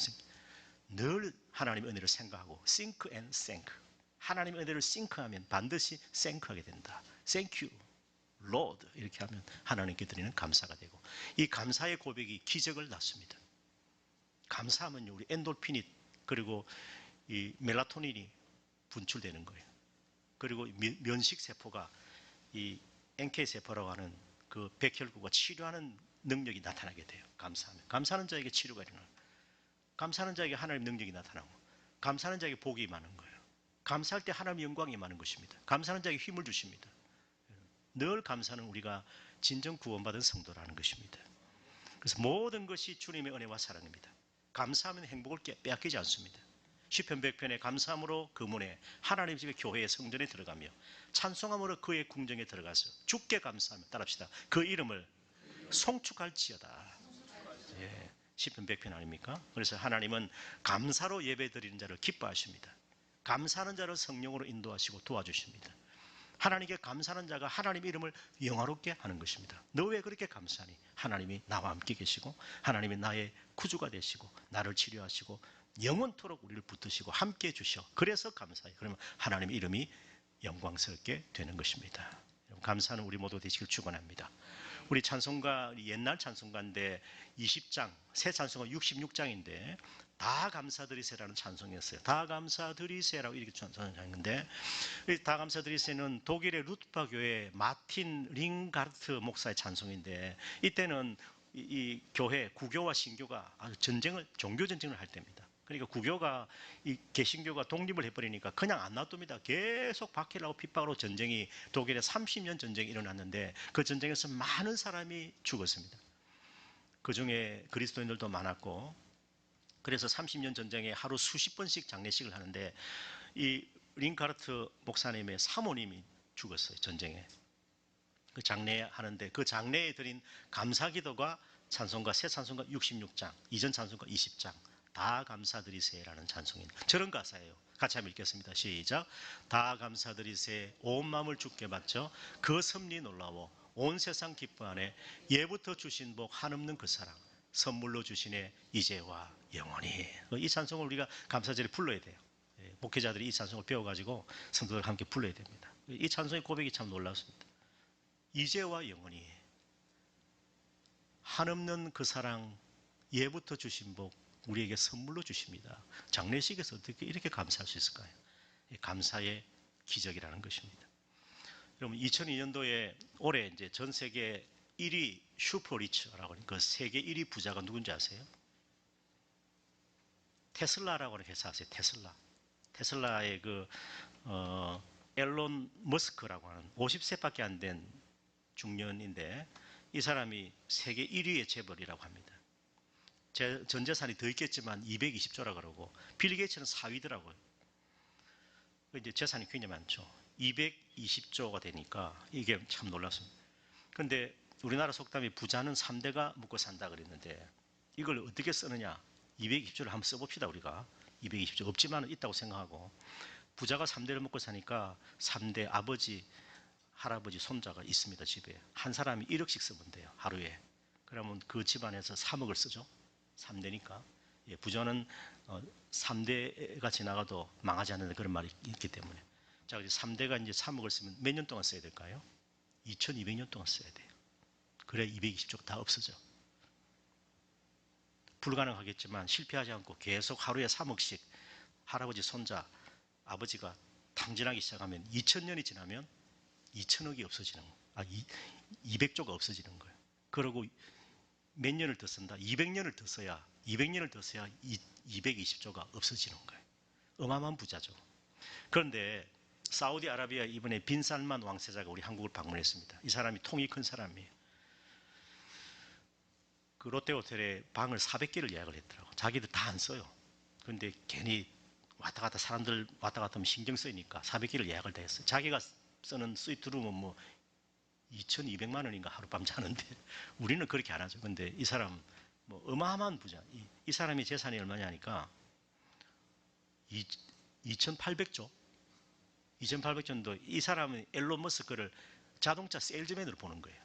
늘 하나님의 은혜를 생각하고 think and thank. 하나님의 은혜를 싱크하면 반드시 땡크하게 된다. 땡큐. Lord 이렇게 하면 하나님께 드리는 감사가 되고 이 감사의 고백이 기적을 낳습니다. 감사하면요 우리 엔돌핀이 그리고 이 멜라토닌이 분출되는 거예요. 그리고 면식 세포가 이 NK 세포라고 하는 그 백혈구가 치료하는 능력이 나타나게 돼요. 감사하면 감사하는 자에게 치료가 일어나요. 감사하는 자에게 하나님 능력이 나타나고 감사하는 자에게 복이 많은 거예요. 감사할 때 하나님 영광이 많은 것입니다. 감사하는 자에게 힘을 주십니다. 늘 감사는 우리가 진정 구원받은 성도라는 것입니다. 그래서 모든 것이 주님의 은혜와 사랑입니다. 감사하면 행복을 빼앗기지 않습니다. 시편 100편에 감사함으로 그 문에 하나님 집의 교회의 성전에 들어가며 찬송함으로 그의 궁정에 들어가서 주께 감사하며 따라합시다. 그 이름을 송축할지어다. 예, 시편 100편 아닙니까? 그래서 하나님은 감사로 예배 드리는 자를 기뻐하십니다. 감사하는 자를 성령으로 인도하시고 도와주십니다. 하나님께 감사하는 자가 하나님의 이름을 영화롭게 하는 것입니다. 너 왜 그렇게 감사하니? 하나님이 나와 함께 계시고 하나님이 나의 구주가 되시고 나를 치료하시고 영원토록 우리를 붙드시고 함께 해주셔. 그래서 감사해요. 그러면 하나님의 이름이 영광스럽게 되는 것입니다. 감사는 우리 모두 되시길 축원합니다. 우리 찬송가 옛날 찬송가인데 20장 새 찬송가 66장인데 다 감사드리세라는 찬송이었어요. 다 감사드리세라고 이렇게 찬송했는데 다 감사드리세는 독일의 루트파 교회 마틴 링가르트 목사의 찬송인데 이때는 이 교회 구교와 신교가 아주 종교 전쟁을 할 때입니다. 그러니까 구교가 이 개신교가 독립을 해버리니까 그냥 안 놔둡니다. 계속 박해를 하고 핍박으로 전쟁이 독일에 30년 전쟁이 일어났는데 그 전쟁에서 많은 사람이 죽었습니다. 그 중에 그리스도인들도 많았고 그래서 30년 전쟁에 하루 수십 번씩 장례식을 하는데 이 링가르트 목사님의 사모님이 죽었어요. 전쟁에. 그 장례하는데 그 장례에 드린 감사기도가 찬송가 새 찬송가 66장, 이전 찬송가 20장 다 감사드리세라는 찬송입니다. 저런 가사예요. 같이 한번 읽겠습니다. 시작. 다 감사드리세 온 마음을 주께 바쳐 그 섭리 놀라워 온 세상 기뻐하네 예부터 주신 복 한없는 그 사랑 선물로 주시네 이제와 영원히. 이 찬송을 우리가 감사절에 불러야 돼요. 목회자들이 이 찬송을 배워가지고 성도들 함께 불러야 됩니다. 이 찬송의 고백이 참 놀랍습니다. 이제와 영원히 한없는 그 사랑 예부터 주신 복 우리에게 선물로 주십니다. 장례식에서 어떻게 이렇게 감사할 수 있을까요? 감사의 기적이라는 것입니다. 여러분 2002년도에 올해 이제 전 세계 1위 슈퍼리처라고 하는 그 세계 1위 부자가 누군지 아세요? 테슬라라고 하는 회사 아세요? 테슬라의 앨런 머스크라고 하는 50세밖에 안 된 중년인데 이 사람이 세계 1위의 재벌이라고 합니다. 전 재산이 더 있겠지만 220조라 그러고 빌 게이츠는 4위더라고요. 이제 재산이 굉장히 많죠. 220조가 되니까 이게 참 놀랐습니다. 그런데 우리나라 속담이 부자는 3대가 먹고 산다 그랬는데 이걸 어떻게 쓰느냐? 220조를 한번 써봅시다. 우리가 220조 없지만 있다고 생각하고 부자가 3대를 먹고 사니까 3대 아버지, 할아버지, 손자가 있습니다. 집에. 한 사람이 1억씩 쓰면 돼요. 하루에. 그러면 그 집안에서 3억을 쓰죠. 3대니까. 부자는 3대가 지나가도 망하지 않는다 그런 말이 있기 때문에. 자, 3대가 이제 3억을 쓰면 몇 년 동안 써야 될까요? 2200년 동안 써야 돼요. 그래 220조가 다 없어져. 불가능하겠지만 실패하지 않고 계속 하루에 3억씩 할아버지, 손자, 아버지가 탕진하기 시작하면 2000년이 지나면 2000억이 없어지는 거예요. 200조가 없어지는 거예요. 그러고 몇 년을 더 쓴다? 200년을 더 써야 220조가 없어지는 거예요. 어마어마한 부자죠. 그런데 사우디아라비아 이번에 빈살만 왕세자가 우리 한국을 방문했습니다. 이 사람이 통이 큰 사람이에요. 그 롯데호텔에 방을 400개를 예약을 했더라고. 자기들 다 안 써요. 그런데 괜히 왔다 갔다 사람들 왔다 갔다 하면 신경 쓰이니까 400개를 예약을 다 했어요. 자기가 쓰는 스위트룸은 뭐 2,200만 원인가 하룻밤 자는데 우리는 그렇게 안 하죠. 근데 이 사람 뭐 어마어마한 부자. 이 사람이 재산이 얼마냐니까 2,800조. 2,800조인데 이 사람은 앨런 머스크를 자동차 세일즈맨으로 보는 거예요.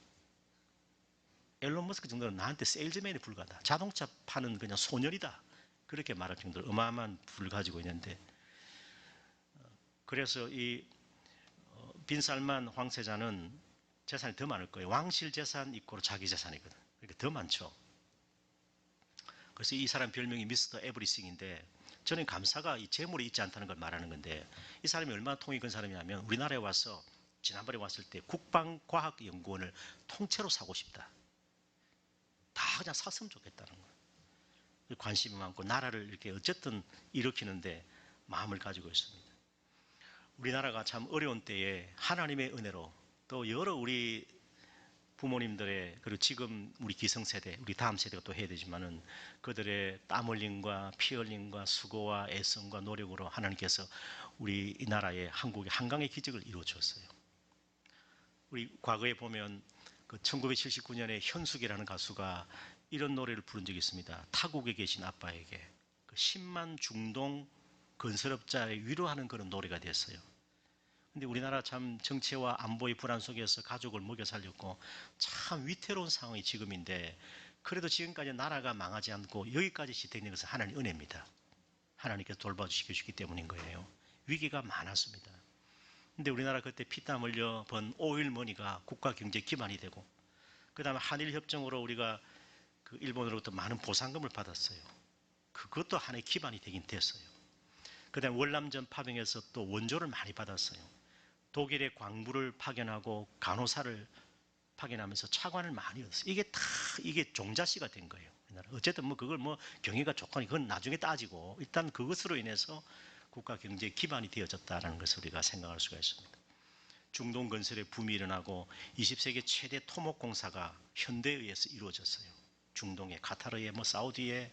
앨런 머스크 정도는 나한테 세일즈맨이 불과하다. 자동차 파는 그냥 소년이다. 그렇게 말할 정도로 어마어마한 부를 가지고 있는데 그래서 이 빈살만 황세자는 재산이 더 많을 거예요. 왕실 재산 있고 자기 재산이거든. 그러니까 더 많죠. 그래서 이 사람 별명이 미스터 에브리싱인데 저는 감사가 이 재물이 있지 않다는 걸 말하는 건데 이 사람이 얼마나 통이 큰 사람이냐면 우리나라에 와서 지난번에 왔을 때 국방과학연구원을 통째로 사고 싶다. 다 그냥 샀으면 좋겠다는 거예요. 관심이 많고 나라를 이렇게 어쨌든 일으키는데 마음을 가지고 있습니다. 우리나라가 참 어려운 때에 하나님의 은혜로 또 여러 우리 부모님들의 그리고 지금 우리 기성세대, 우리 다음 세대가 또 해야 되지만은 그들의 땀 흘림과 피 흘림과 수고와 애성과 노력으로 하나님께서 우리 이 나라에 한국에 한강의 기적을 이루어 주었어요. 우리 과거에 보면 그 1979년에 현숙이라는 가수가 이런 노래를 부른 적이 있습니다. 타국에 계신 아빠에게 그 10만 중동 건설업자의 위로하는 그런 노래가 됐어요. 근데 우리나라 참 정치와 안보의 불안 속에서 가족을 먹여 살렸고 참 위태로운 상황이 지금인데 그래도 지금까지 나라가 망하지 않고 여기까지 지탱된 것은 하나님의 은혜입니다. 하나님께서 돌봐주시기 때문인 거예요. 위기가 많았습니다. 근데 우리나라 그때 피땀 흘려 번 오일머니가 국가 경제 기반이 되고 그 다음에 한일협정으로 우리가 그 일본으로부터 많은 보상금을 받았어요. 그것도 하나의 기반이 되긴 됐어요. 그 다음에 월남전 파병에서 또 원조를 많이 받았어요. 독일의 광부를 파견하고 간호사를 파견하면서 차관을 많이 얻었어요. 이게 종자씨가 된 거예요. 어쨌든 뭐 그걸 뭐 경위가 좋거니 그건 나중에 따지고 일단 그것으로 인해서 국가 경제 기반이 되어졌다는 것을 우리가 생각할 수가 있습니다. 중동 건설의 붐이 일어나고 20세기 최대 토목공사가 현대에 의해서 이루어졌어요. 중동에 카타르에 뭐 사우디에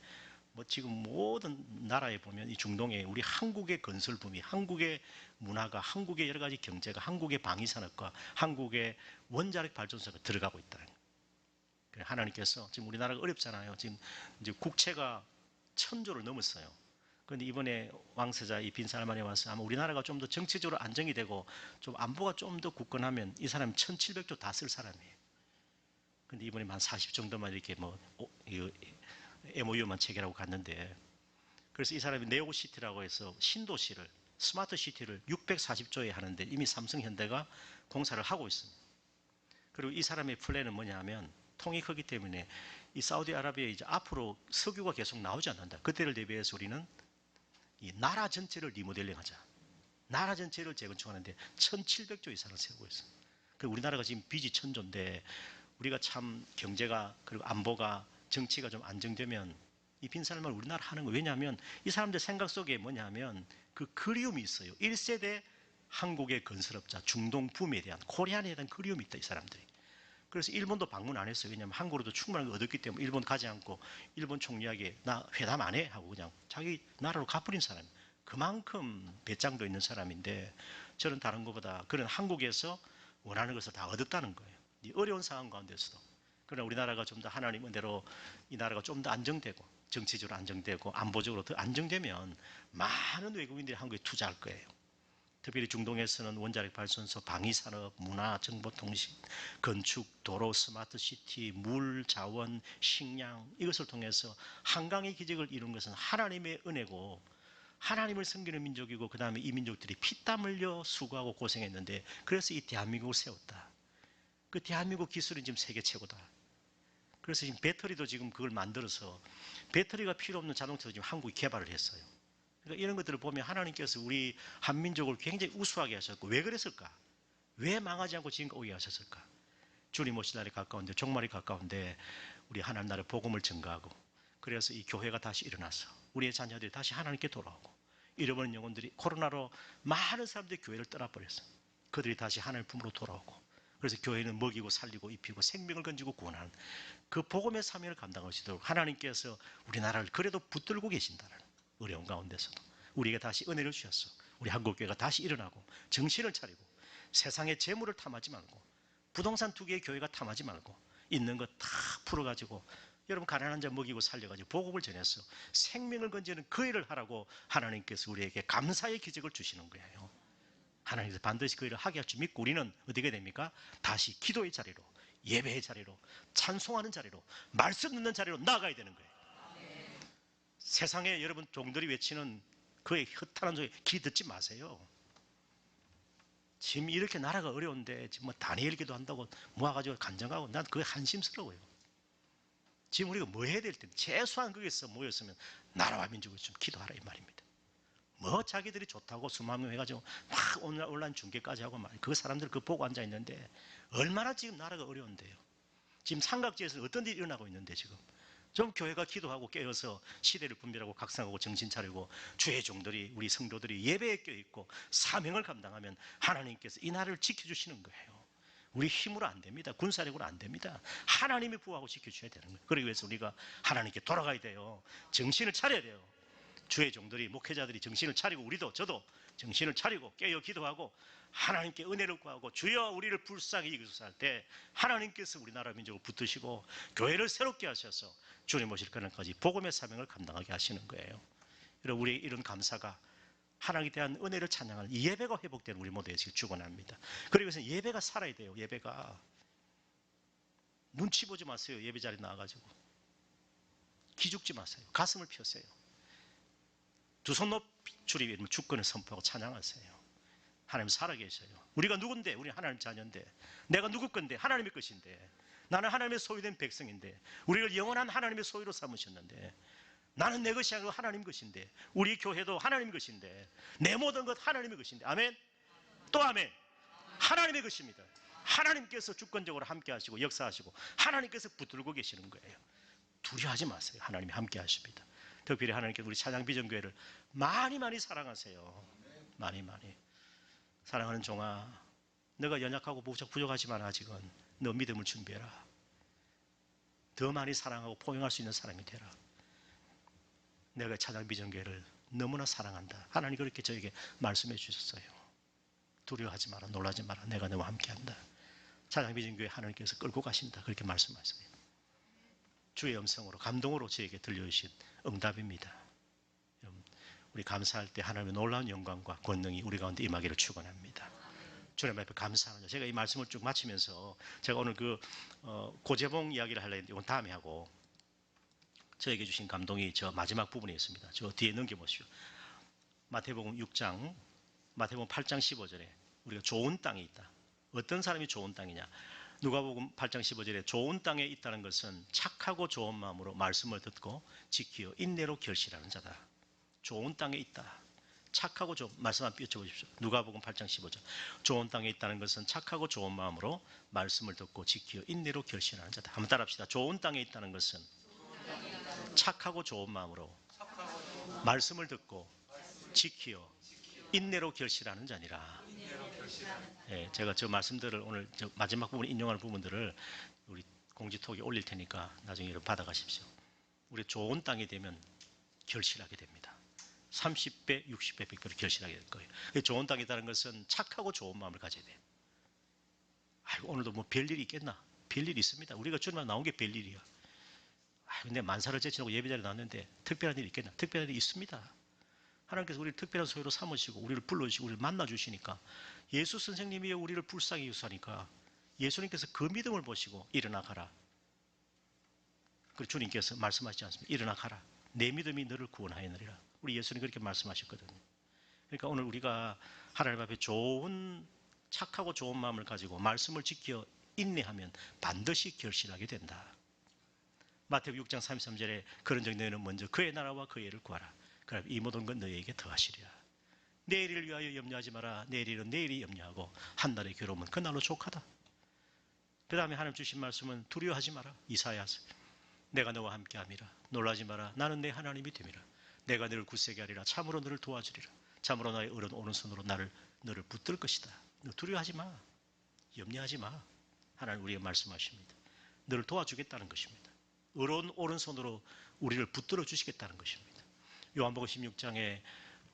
뭐 지금 모든 나라에 보면 이 중동에 우리 한국의 건설 붐이 한국의 문화가 한국의 여러 가지 경제가 한국의 방위산업과 한국의 원자력 발전소가 들어가고 있다. 하나님께서 지금 우리나라가 어렵잖아요. 지금 이제 국채가 1,000조를 넘었어요. 그런데 이번에 왕세자 이 빈살만에 와서 아마 우리나라가 좀 더 정치적으로 안정이 되고 좀 안보가 좀 더 굳건하면 이 사람 1,700조 다 쓸 사람이에요. 근데 이번에 한 40 정도만 이렇게 MOU만 체결하고 갔는데, 그래서 이 사람이 네오시티라고 해서 신도시를, 스마트 시티를 640조에 하는데 이미 삼성 현대가 공사를 하고 있습니다. 그리고 이 사람의 플랜은 뭐냐면, 통이 크기 때문에 이 사우디아라비아에 이제 앞으로 석유가 계속 나오지 않는다. 그때를 대비해서 우리는 이 나라 전체를 리모델링 하자. 나라 전체를 재건축하는데 1,700조 이상을 세우고 있어요. 우리나라가 지금 빚이 1,000조인데 우리가 참 경제가 그리고 안보가 정치가 좀 안정되면 이 빈살만 우리나라 하는 거. 왜냐하면 이 사람들 생각 속에 뭐냐면 그 그리움이 있어요. 1세대 한국의 건설업자, 중동 붐에 대한, 코리안에 대한 그리움이 있다, 이 사람들이. 그래서 일본도 방문 안 했어요. 왜냐하면 한국으로도 충분한 걸 얻었기 때문에 일본 가지 않고 일본 총리에게 나 회담 안 해 하고 그냥 자기 나라로 가버린 사람. 그만큼 배짱도 있는 사람인데, 저는 다른 것보다 그런 한국에서 원하는 것을 다 얻었다는 거예요. 이 어려운 상황 가운데서도. 그러나 우리나라가 좀 더 하나님 은혜로 이 나라가 좀 더 안정되고 정치적으로 안정되고 안보적으로 더 안정되면 많은 외국인들이 한국에 투자할 거예요. 특별히 중동에서는 원자력 발전소, 방위산업, 문화, 정보통신, 건축, 도로, 스마트시티, 물, 자원, 식량, 이것을 통해서 한강의 기적을 이룬 것은 하나님의 은혜고, 하나님을 섬기는 민족이고, 그 다음에 이 민족들이 피땀 흘려 수고하고 고생했는데, 그래서 이 대한민국을 세웠다. 그 대한민국 기술은 지금 세계 최고다. 그래서 지금 배터리도 지금 그걸 만들어서 배터리가 필요 없는 자동차도 지금 한국이 개발을 했어요. 그러니까 이런 것들을 보면 하나님께서 우리 한민족을 굉장히 우수하게 하셨고, 왜 그랬을까? 왜 망하지 않고 지금까지 오게 하셨을까? 주님 오실 날이 가까운데, 종말이 가까운데 우리 하나님 나라의 복음을 증거하고, 그래서 이 교회가 다시 일어나서 우리의 자녀들이 다시 하나님께 돌아오고, 잃어버린 영혼들이 코로나로 많은 사람들이 교회를 떠나버렸어요. 그들이 다시 하나님 품으로 돌아오고, 그래서 교회는 먹이고 살리고 입히고 생명을 건지고 구원하는 그 복음의 사명을 감당할 수 있도록 하나님께서 우리나라를 그래도 붙들고 계신다는, 어려운 가운데서도 우리에게 다시 은혜를 주셨어. 우리 한국교회가 다시 일어나고 정신을 차리고 세상의 재물을 탐하지 말고 부동산 투기의 교회가 탐하지 말고 있는 거 다 풀어가지고 여러분 가난한 자 먹이고 살려가지고 복음을 전해서 생명을 건지는 그 일을 하라고 하나님께서 우리에게 감사의 기적을 주시는 거예요. 하나님께서 반드시 그 일을 하게 할 줄 믿고 우리는 어떻게 됩니까? 다시 기도의 자리로, 예배의 자리로, 찬송하는 자리로, 말씀 듣는 자리로 나아가야 되는 거예요. 세상에 여러분 종들이 외치는 그의 허탄한 소리 귀 듣지 마세요. 지금 이렇게 나라가 어려운데 지금 뭐 다니엘 기도한다고 모아가지고 간증하고, 난 그게 한심스러워요. 지금 우리가 뭐 해야 될 때 최소한 거기서 모였으면 나라와 민족을 좀 기도하라 이 말입니다. 뭐 자기들이 좋다고 수만 명 해가지고 막 온라인 중계까지 하고 말, 그 사람들 그 보고 앉아 있는데 얼마나 지금 나라가 어려운데요. 지금 삼각지에서 어떤 일이 일어나고 있는데, 지금 좀 교회가 기도하고 깨어서 시대를 분별하고 각성하고 정신 차리고 주의 종들이, 우리 성도들이 예배에 껴있고 사명을 감당하면 하나님께서 이 나라를 지켜주시는 거예요. 우리 힘으로 안 됩니다. 군사력으로 안 됩니다. 하나님이 부하고 지켜주셔야 되는 거예요. 그러기 위해서 우리가 하나님께 돌아가야 돼요. 정신을 차려야 돼요. 주의 종들이, 목회자들이 정신을 차리고, 우리도 저도 정신을 차리고 깨어 기도하고 하나님께 은혜를 구하고 주여 우리를 불쌍히 여기소서 할 때 하나님께서 우리나라 민족을 붙드시고 교회를 새롭게 하셔서 주님 오실 그날까지 복음의 사명을 감당하게 하시는 거예요. 여러분, 우리의 이런 감사가 하나님에 대한 은혜를 찬양하는 이 예배가 회복되는 우리 모두에게 축원합니다. 그리고 예배가 살아야 돼요. 예배가 눈치 보지 마세요. 예배 자리에 나와가지고 기죽지 마세요. 가슴을 펴세요. 두 손 높이 주님의 이름을 주권을 선포하고 찬양하세요. 하나님 살아계셔요. 우리가 누군데? 우리 하나님 자녀인데, 내가 누구 건데? 하나님의 것인데, 나는 하나님의 소유된 백성인데, 우리를 영원한 하나님의 소유로 삼으셨는데, 나는 내 것이 아니고 하나님 것인데, 우리 교회도 하나님 것인데, 내 모든 것 하나님의 것인데, 아멘? 또 아멘? 하나님의 것입니다. 하나님께서 주권적으로 함께 하시고 역사하시고 하나님께서 붙들고 계시는 거예요. 두려워하지 마세요. 하나님이 함께 하십니다. 특별히 하나님께서 우리 찬양비전교회를 많이 사랑하세요. 많이 사랑하는 종아, 너가 연약하고 부족하지만 아직은 너 믿음을 준비해라. 더 많이 사랑하고 포용할 수 있는 사람이 되라. 내가 찬양비전교회를 너무나 사랑한다. 하나님 그렇게 저에게 말씀해 주셨어요. 두려워하지 마라, 놀라지 마라. 내가 너와 함께한다. 찬양비전교회 하나님께서 끌고 가신다. 그렇게 말씀하세요. 주의 음성으로 감동으로 저에게 들려주신 응답입니다. 여러분, 우리 감사할 때 하나님의 놀라운 영광과 권능이 우리 가운데 임하기를 축원합니다. 주님 앞에 감사합니다. 제가 이 말씀을 쭉 마치면서 제가 오늘 고재봉 이야기를 하려고 했는데 이건 다음에 하고, 저에게 주신 감동이 저 마지막 부분에 있습니다. 저 뒤에 넘겨보시오. 마태복음 6장, 마태복음 8장 15절에 우리가 좋은 땅에 있다. 어떤 사람이 좋은 땅이냐? 누가복음 8장 15절에 좋은 땅에 있다는 것은 착하고 좋은 마음으로 말씀을 듣고 지키어 인내로 결실하는 자다. 좋은 땅에 있다. 착하고 좋은 말씀 한번 삐쳐보십시오. 누가복음 8장 15절. 좋은 땅에 있다는 것은 착하고 좋은 마음으로 말씀을 듣고 지키어 인내로 결실하는 자다. 한번 따라합시다. 좋은 땅에 있다는 것은 착하고 좋은 마음으로 말씀을 듣고 지키어 인내로 결실하는 자니라. 예, 제가 저 말씀들을 오늘 저 마지막 부분 인용하는 부분들을 우리 공지톡에 올릴 테니까 나중에 받아가십시오. 우리 좋은 땅이 되면 결실하게 됩니다. 30배, 60배, 100배로 결실하게 될 거예요. 좋은 땅이라는 것은 착하고 좋은 마음을 가져야 돼요. 아이고, 오늘도 뭐 별일이 있겠나? 별일이 있습니다. 우리가 주님만 나온 게 별일이야. 근데 만사를 제치고 예배자리에 나왔는데 특별한 일이 있겠나? 특별한 일이 있습니다. 하나님께서 우리를 특별한 소유로 삼으시고 우리를 불러주시고 우리를 만나주시니까, 예수 선생님이 우리를 불쌍히 여기사니까 예수님께서 그 믿음을 보시고 일어나 가라. 그리고 주님께서 말씀하시지 않습니까? 일어나 가라. 내 믿음이 너를 구원하였느니라. 우리 예수님 그렇게 말씀하셨거든요. 그러니까 오늘 우리가 하나님 앞에 좋은 착하고 좋은 마음을 가지고 말씀을 지켜 인내하면 반드시 결실하게 된다. 마태복음 6장 33절에 그런즉 너희는 먼저 그의 나라와 그의 의를 구하라. 그럼 이 모든 건 너희에게 더하시리라. 내일을 위하여 염려하지 마라. 내일은 내일이 염려하고 한 날의 괴로움은 그날로 족하다. 그 다음에 하나님 주신 말씀은 두려워하지 마라. 이사야서. 내가 너와 함께함이라. 놀라지 마라. 나는 내 하나님이 됨이라. 내가 너를 굳세게 하리라. 참으로 너를 도와주리라. 참으로 나의 오른 오른손으로 너를 붙들 것이다. 너 두려워하지 마. 염려하지 마. 하나님 우리에게 말씀하십니다. 너를 도와주겠다는 것입니다. 의로운 오른손으로 우리를 붙들어 주시겠다는 것입니다. 요한복음 16장에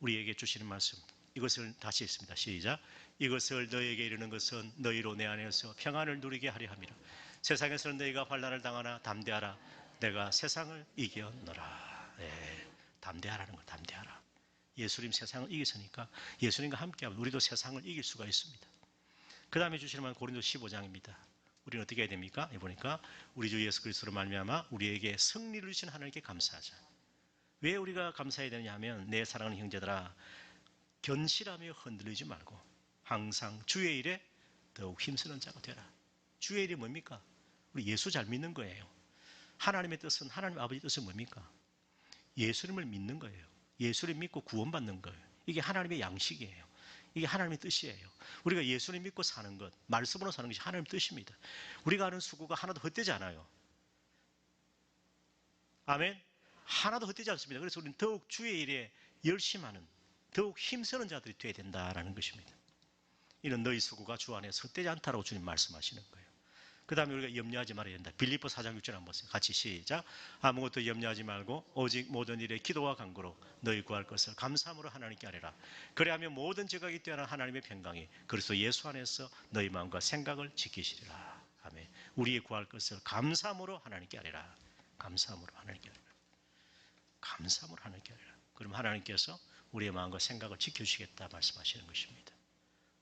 우리에게 주시는 말씀, 이것을 다시 읽습니다. 시작. 이것을 너희에게 이르는 것은 너희로 내 안에서 평안을 누리게 하려 함이라. 세상에서는 너희가 환난을 당하나 담대하라. 내가 세상을 이겼노라. 네, 담대하라는 거, 담대하라. 예수님 세상을 이겼으니까 예수님과 함께하면 우리도 세상을 이길 수가 있습니다. 그 다음에 주시는 말은 고린도 15장입니다. 우리는 어떻게 해야 됩니까? 보니까 우리 주 예수 그리스도로 말미암아 우리에게 승리를 주신 하나님께 감사하자. 왜 우리가 감사해야 되느냐 하면, 내 사랑하는 형제들아, 견실하며 흔들리지 말고 항상 주의 일에 더욱 힘쓰는 자가 되라. 주의 일이 뭡니까? 우리 예수 잘 믿는 거예요. 하나님의 뜻은, 하나님 아버지 뜻은 뭡니까? 예수님을 믿는 거예요. 예수를 믿고 구원받는 거예요. 이게 하나님의 양식이에요. 이게 하나님의 뜻이에요. 우리가 예수를 믿고 사는 것, 말씀으로 사는 것이 하나님의 뜻입니다. 우리가 하는 수고가 하나도 헛되지 않아요. 아멘. 하나도 헛되지 않습니다. 그래서 우리는 더욱 주의 일에 열심하는, 더욱 힘쓰는 자들이 되어야 된다는 것입니다. 이는 너희 수고가 주 안에서 헛되지 않다라고 주님 말씀하시는 거예요. 그 다음에 우리가 염려하지 말아야 된다. 빌립보 4장 6절 한번 보세요. 같이 시작. 아무것도 염려하지 말고 오직 모든 일에 기도와 간구로 너희 구할 것을 감사함으로 하나님께 아뢰라. 그래야면 모든 지각이 뛰어난 하나님의 평강이 그리스도 예수 안에서 너희 마음과 생각을 지키시리라. 아멘. 우리의 구할 것을 감사함으로 하나님께 아뢰라. 감사함으로 하나님께 아뢰라. 감사함으로 하나님께 아뢰라. 그럼 하나님께서 우리의 마음과 생각을 지켜주시겠다 말씀하시는 것입니다.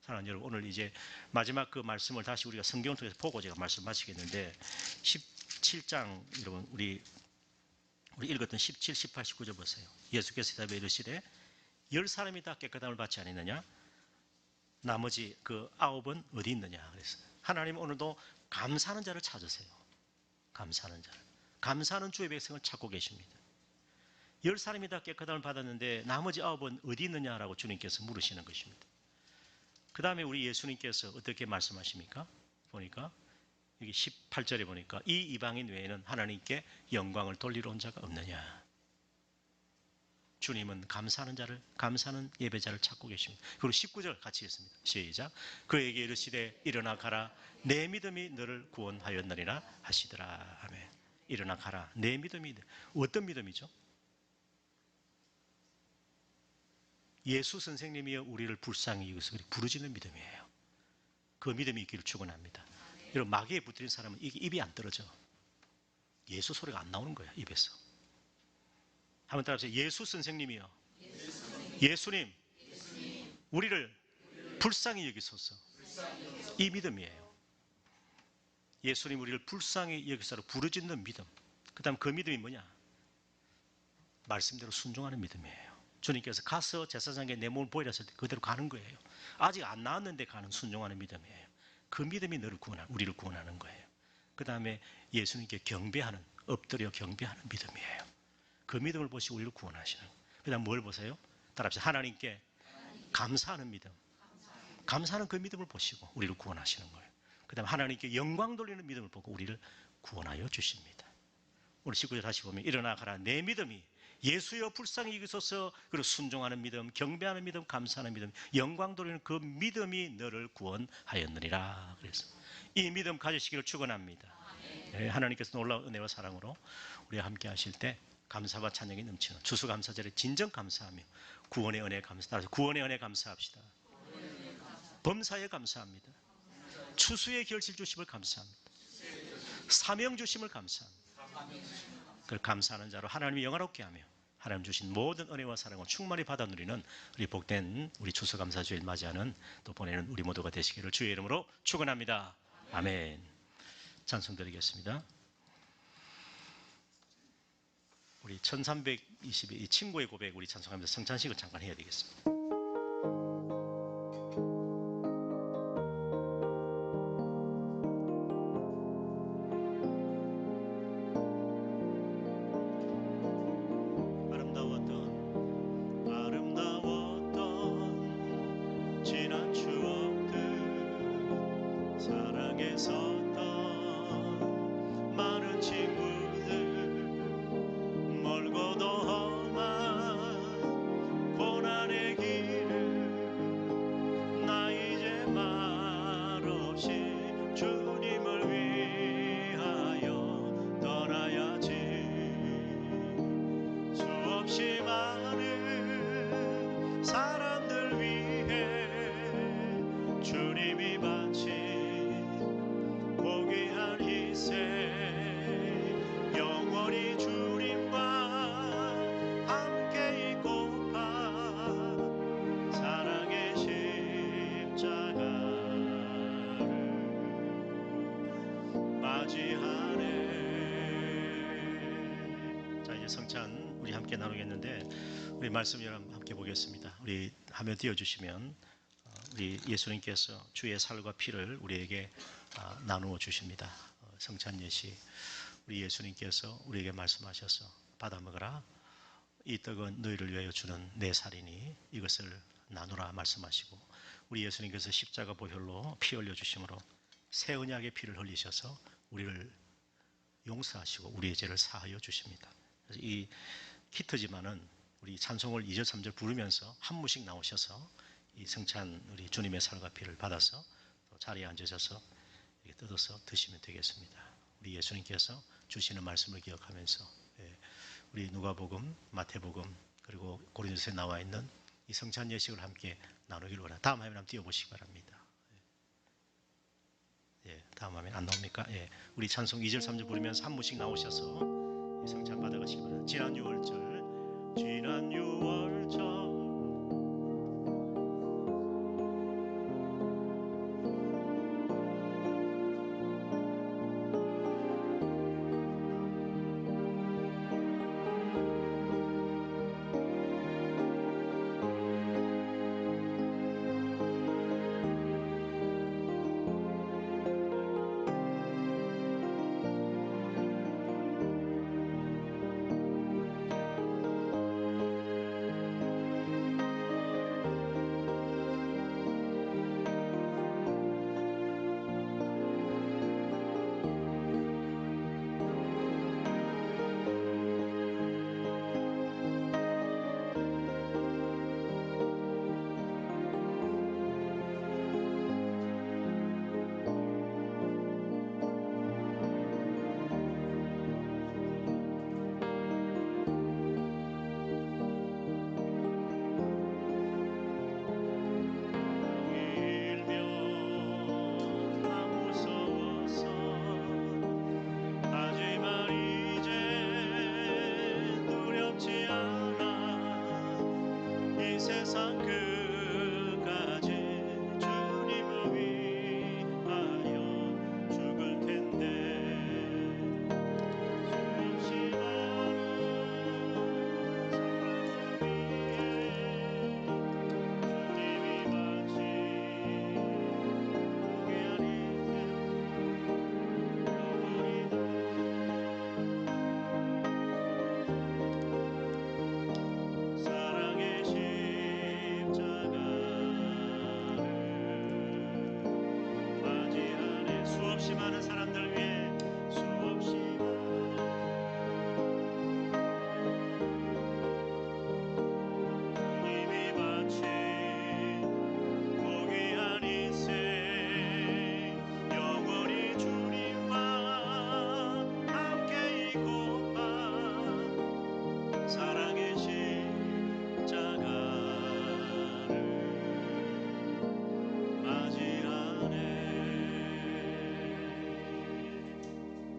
사랑하는 여러분, 오늘 이제 마지막 그 말씀을 다시 우리가 성경을 통해서 보고 제가 말씀 마치겠는데, 17장 여러분 우리 읽었던 17, 18, 19절 보세요. 예수께서 대답해 이르시되 10사람이 다 깨끗함을 받지 않았느냐? 나머지 그 9은 어디 있느냐? 그랬어요. 하나님 오늘도 감사하는 자를 찾으세요. 감사하는 자를. 감사하는 주의 백성을 찾고 계십니다. 10사람이 다 깨끗함을 받았는데 나머지 9은 어디 있느냐라고 주님께서 물으시는 것입니다. 그 다음에 우리 예수님께서 어떻게 말씀하십니까? 보니까 여기 18절에 보니까 이 이방인 외에는 하나님께 영광을 돌리러 온 자가 없느냐. 주님은 감사하는 자를, 감사하는 예배자를 찾고 계십니다. 그리고 19절 같이 읽습니다. 시작. 그에게 이르시되 일어나 가라. 내 믿음이 너를 구원하였느니라 하시더라. 아멘. 일어나 가라. 내 믿음이. 어떤 믿음이죠? 예수 선생님이여 우리를 불쌍히 여기서 부르짖는 믿음이에요. 그 믿음이 있기를 축원합니다. 여러분, 마귀에 붙들린 사람은 이게 입이 안 떨어져. 예수 소리가 안 나오는 거야, 입에서. 한번 따라하세요. 예수 선생님이요. 예수님, 우리를 불쌍히 여기소서. 이 믿음이에요. 예수님 우리를 불쌍히 여기소서 부르짖는 믿음. 그 다음 그 믿음이 뭐냐? 말씀대로 순종하는 믿음이에요. 주님께서 가서 제사장에게 내 몸을 보이라 했을 때 그대로 가는 거예요. 아직 안 나왔는데 가는 순종하는 믿음이에요. 그 믿음이 우리를 구원하는 거예요. 그 다음에 예수님께 경배하는, 엎드려 경배하는 믿음이에요. 그 믿음을 보시고 우리를 구원하시는 거예요. 그 다음 뭘 보세요? 따라합시다. 하나님께 감사하는 믿음. 감사하는 그 믿음을 보시고 우리를 구원하시는 거예요. 그 다음 하나님께 영광 돌리는 믿음을 보고 우리를 구원하여 주십니다. 오늘 19절 다시 보면 일어나 가라 내 믿음이 예수여 불쌍히 여기소서. 그리고 순종하는 믿음, 경배하는 믿음, 감사하는 믿음, 영광 돌리는 그 믿음이 너를 구원하였느니라. 그래서 이 믿음 가지시기를 축원합니다. 네, 하나님께서 놀라운 은혜와 사랑으로 우리와 함께 하실 때 감사와 찬양이 넘치는 추수감사절에 진정 감사하며 구원의 은혜 감사. 따라서 구원의 은혜 감사합시다. 범사에 감사합니다. 추수의 결실 주심을 감사합니다. 사명 주심을 감사합니다. 그 감사하는 자로 하나님이 영화롭게 하며 하나님 주신 모든 은혜와 사랑을 충만히 받아 누리는 우리 복된 우리 추수감사주일 맞이하는 또 보내는 우리 모두가 되시기를 주의 이름으로 축원합니다. 아멘. 찬송 드리겠습니다. 우리 1322 이 친구의 고백 우리 찬송하면서 성찬식을 잠깐 해야 되겠습니다. 아름다웠던 지난 추억들 사랑에 섰던 많은 친구들 멀고도 험한 고난의 길을 나 이제 말없이 주님을 위하여 떠나야지. 수없이 많은 사람들 위해 주님이 바친 고귀한 희생 영원히 주님과 함께 있고파 사랑의 십자가를 맞이하네. 자, 이제 성찬 우리 함께 나누겠는데 우리 말씀 여러분 함께 보겠습니다. 우리 화면 띄워주시면 우리 예수님께서 주의 살과 피를 우리에게 나누어 주십니다. 성찬 예시 우리 예수님께서 우리에게 말씀하셔서 받아 먹으라. 이 떡은 너희를 위하여 주는 내 살이니 이것을 나누라 말씀하시고 우리 예수님께서 십자가 보혈로 피 흘려 주심으로 새 언약의 피를 흘리셔서 우리를 용서하시고 우리의 죄를 사하여 주십니다. 그래서 이 키트지만은 우리 찬송을 2절 3절 부르면서 한 무씩 나오셔서 이 성찬 우리 주님의 살과 피를 받아서 또 자리에 앉으셔서 이렇게 뜯어서 드시면 되겠습니다. 우리 예수님께서 주시는 말씀을 기억하면서 우리 누가복음, 마태복음 그리고 고린도서에 나와 있는 이 성찬 예식을 함께 나누기를 원합니다. 다음 화면 한번 띄워보시기 바랍니다. 다음 화면 안 나옵니까? 우리 찬송 2절 3절 부르면서 한 무씩 나오셔서 이 성찬 받아가시기 바랍니다. 지난 6월절 수없이 많은 사람들 위해 수없이 이미 바친 고귀한 인생 영원히 주님과 함께 이곳만 사랑의 십자가를 맞이하네.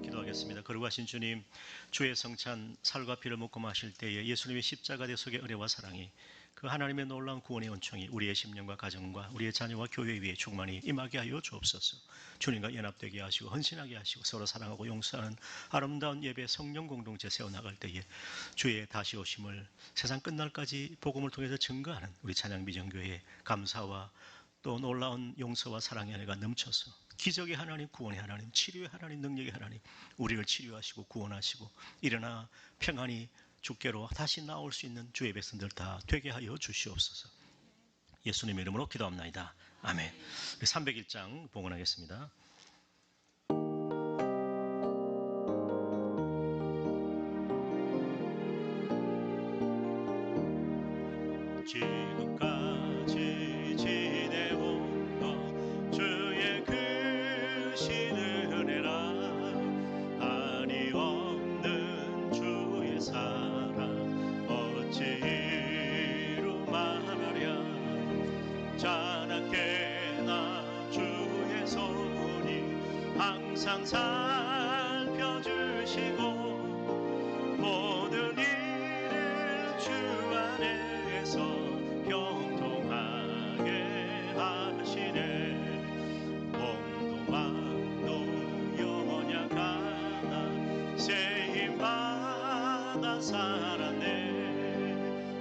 기도하겠습니다. 거룩하신 주님, 주의 성찬 살과 피를 먹고 마실 때에 예수님의 십자가 대속의 은혜와 사랑이, 그 하나님의 놀라운 구원의 은총이 우리의 심령과 가정과 우리의 자녀와 교회 위에 충만히 임하게 하여 주옵소서. 주님과 연합되게 하시고 헌신하게 하시고 서로 사랑하고 용서하는 아름다운 예배 성령 공동체 세워나갈 때에 주의 다시 오심을 세상 끝날까지 복음을 통해서 증거하는 우리 찬양비전교회의 감사와 또 놀라운 용서와 사랑의 은혜가 넘쳐서 기적의 하나님, 구원의 하나님, 치료의 하나님, 능력의 하나님, 우리를 치료하시고 구원하시고 일어나 평안히 주께로 다시 나올 수 있는 주의 백성들 다 되게 하여 주시옵소서. 예수님의 이름으로 기도합나이다. 아멘. 301장 봉헌하겠습니다. 지금까지 지내온 것 주의 크신 은혜라. 한이 없는 주의 사랑 어찌 이루 말하랴. 자나깨 나 주의 손이 항상 살펴주시고 모든 일을 주 안에서 형통하게 하시네. 몸도 마음도 연약하나 세임받아 살았네.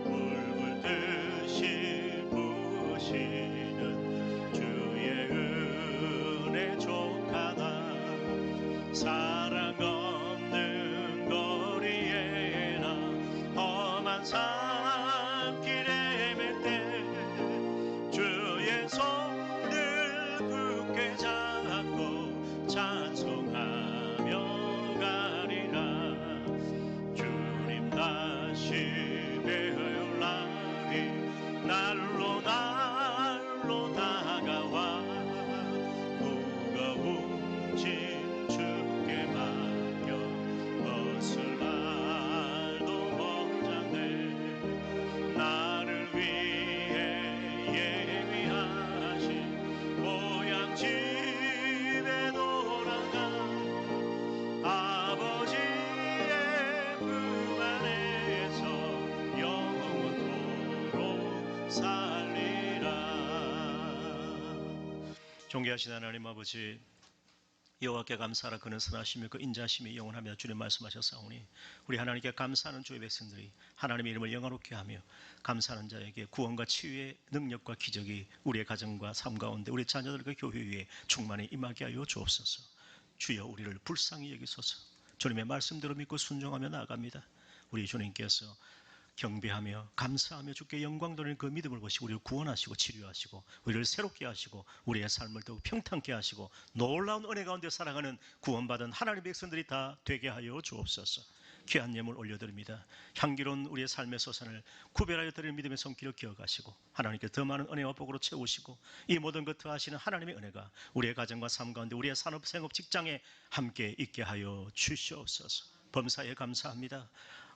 물불듯이 부으시는 주의 은혜 족하다. 사랑 없는 거리에나 험한 산길 헤맬 때 주의 손을 굳게 잡고 찬송하며 가리라. 주님 다시 뵈어 날이 날로 다가와 무거운 짐 주께 맡겨 벗을 날도 먼장네. 나를 위해 예비하신 고향 집에 돌아가 아버지의 품 안에서 영원토록 살리라. 존귀하신 하나님 아버지, 여호와께 감사하라. 그는 선하시며 그 인자심이 영원하며 주님 말씀하셨사오니 우리 하나님께 감사하는 주의 백성들이 하나님의 이름을 영화롭게 하며 감사하는 자에게 구원과 치유의 능력과 기적이 우리의 가정과 삶 가운데 우리 자녀들과 교회 위에 충만히 임하게 하여 주옵소서. 주여 우리를 불쌍히 여기소서. 주님의 말씀대로 믿고 순종하며 나아갑니다. 우리 주님께서 경배하며 감사하며 주께 영광 돌리는 그 믿음을 보시고 우리를 구원하시고 치료하시고 우리를 새롭게 하시고 우리의 삶을 더욱 평탄케 하시고 놀라운 은혜 가운데 살아가는 구원받은 하나님의 백성들이 다 되게 하여 주옵소서. 귀한 예물 올려드립니다. 향기로운 우리의 삶의 소산을 구별하여 드리는 믿음의 손길을 기억하시고 하나님께 더 많은 은혜와 복으로 채우시고 이 모든 것 더하시는 하나님의 은혜가 우리의 가정과 삶 가운데 우리의 산업, 생업, 직장에 함께 있게 하여 주시옵소서. 범사에 감사합니다.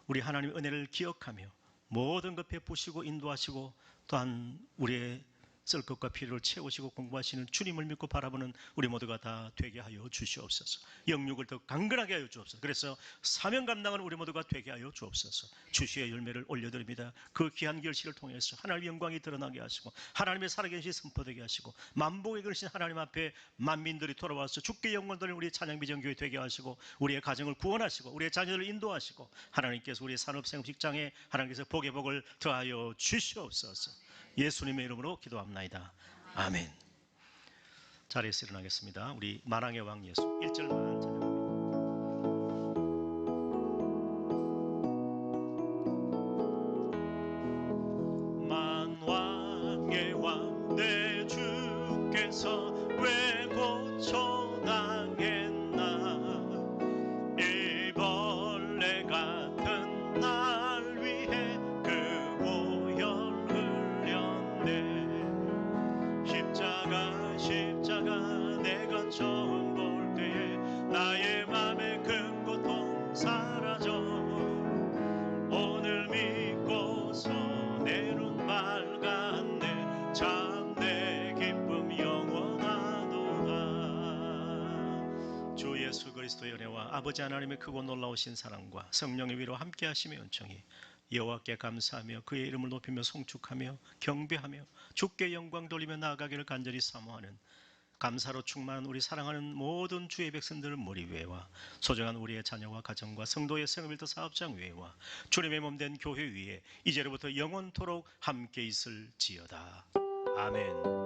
우리 하나님의 은혜를 기억하며 모든 것 베푸시고 인도하시고 또한 우리의 쓸 것과 필요를 채우시고 공부하시는 주님을 믿고 바라보는 우리 모두가 다 되게 하여 주시옵소서. 영육을 더 강건하게 하여 주옵소서. 그래서 사명 감당하는 우리 모두가 되게 하여 주옵소서. 주시의 열매를 올려드립니다. 그 귀한 결실을 통해서 하나님의 영광이 드러나게 하시고 하나님의 살아계신 선포되게 하시고 만복에 그러신 하나님 앞에 만민들이 돌아와서 주께 영광 돌리는 우리 찬양비전교회 되게 하시고 우리의 가정을 구원하시고 우리의 자녀를 인도하시고 하나님께서 우리의 산업생업 직장에 하나님께서 복의 복을 더하여 주시옵소서. 예수님의 이름으로 기도합나이다. 아멘. 자리에서 일어나겠습니다. 우리 만왕의 왕 예수 1절만 찬양합니다. 만왕의 왕 내 주께서 왜 고쳐 당해 십자가 십자가 내가 처음 볼 때에 나의 맘의 큰 고통 사라져 오늘 믿고서 내 눈 밝았네 참 내 기쁨 영원하도다. 주 예수 그리스도의 은혜와 아버지 하나님의 크고 놀라우신 사랑과 성령의 위로 함께 하심의 은총이 여호와께 감사하며 그의 이름을 높이며 송축하며 경배하며 주께 영광 돌리며 나아가기를 간절히 사모하는 감사로 충만한 우리 사랑하는 모든 주의 백성들을 머리 위에와 소중한 우리의 자녀와 가정과 성도의 생업일터 사업장 위에와 주님의 몸된 교회 위에 이제로부터 영원토록 함께 있을지어다. 아멘.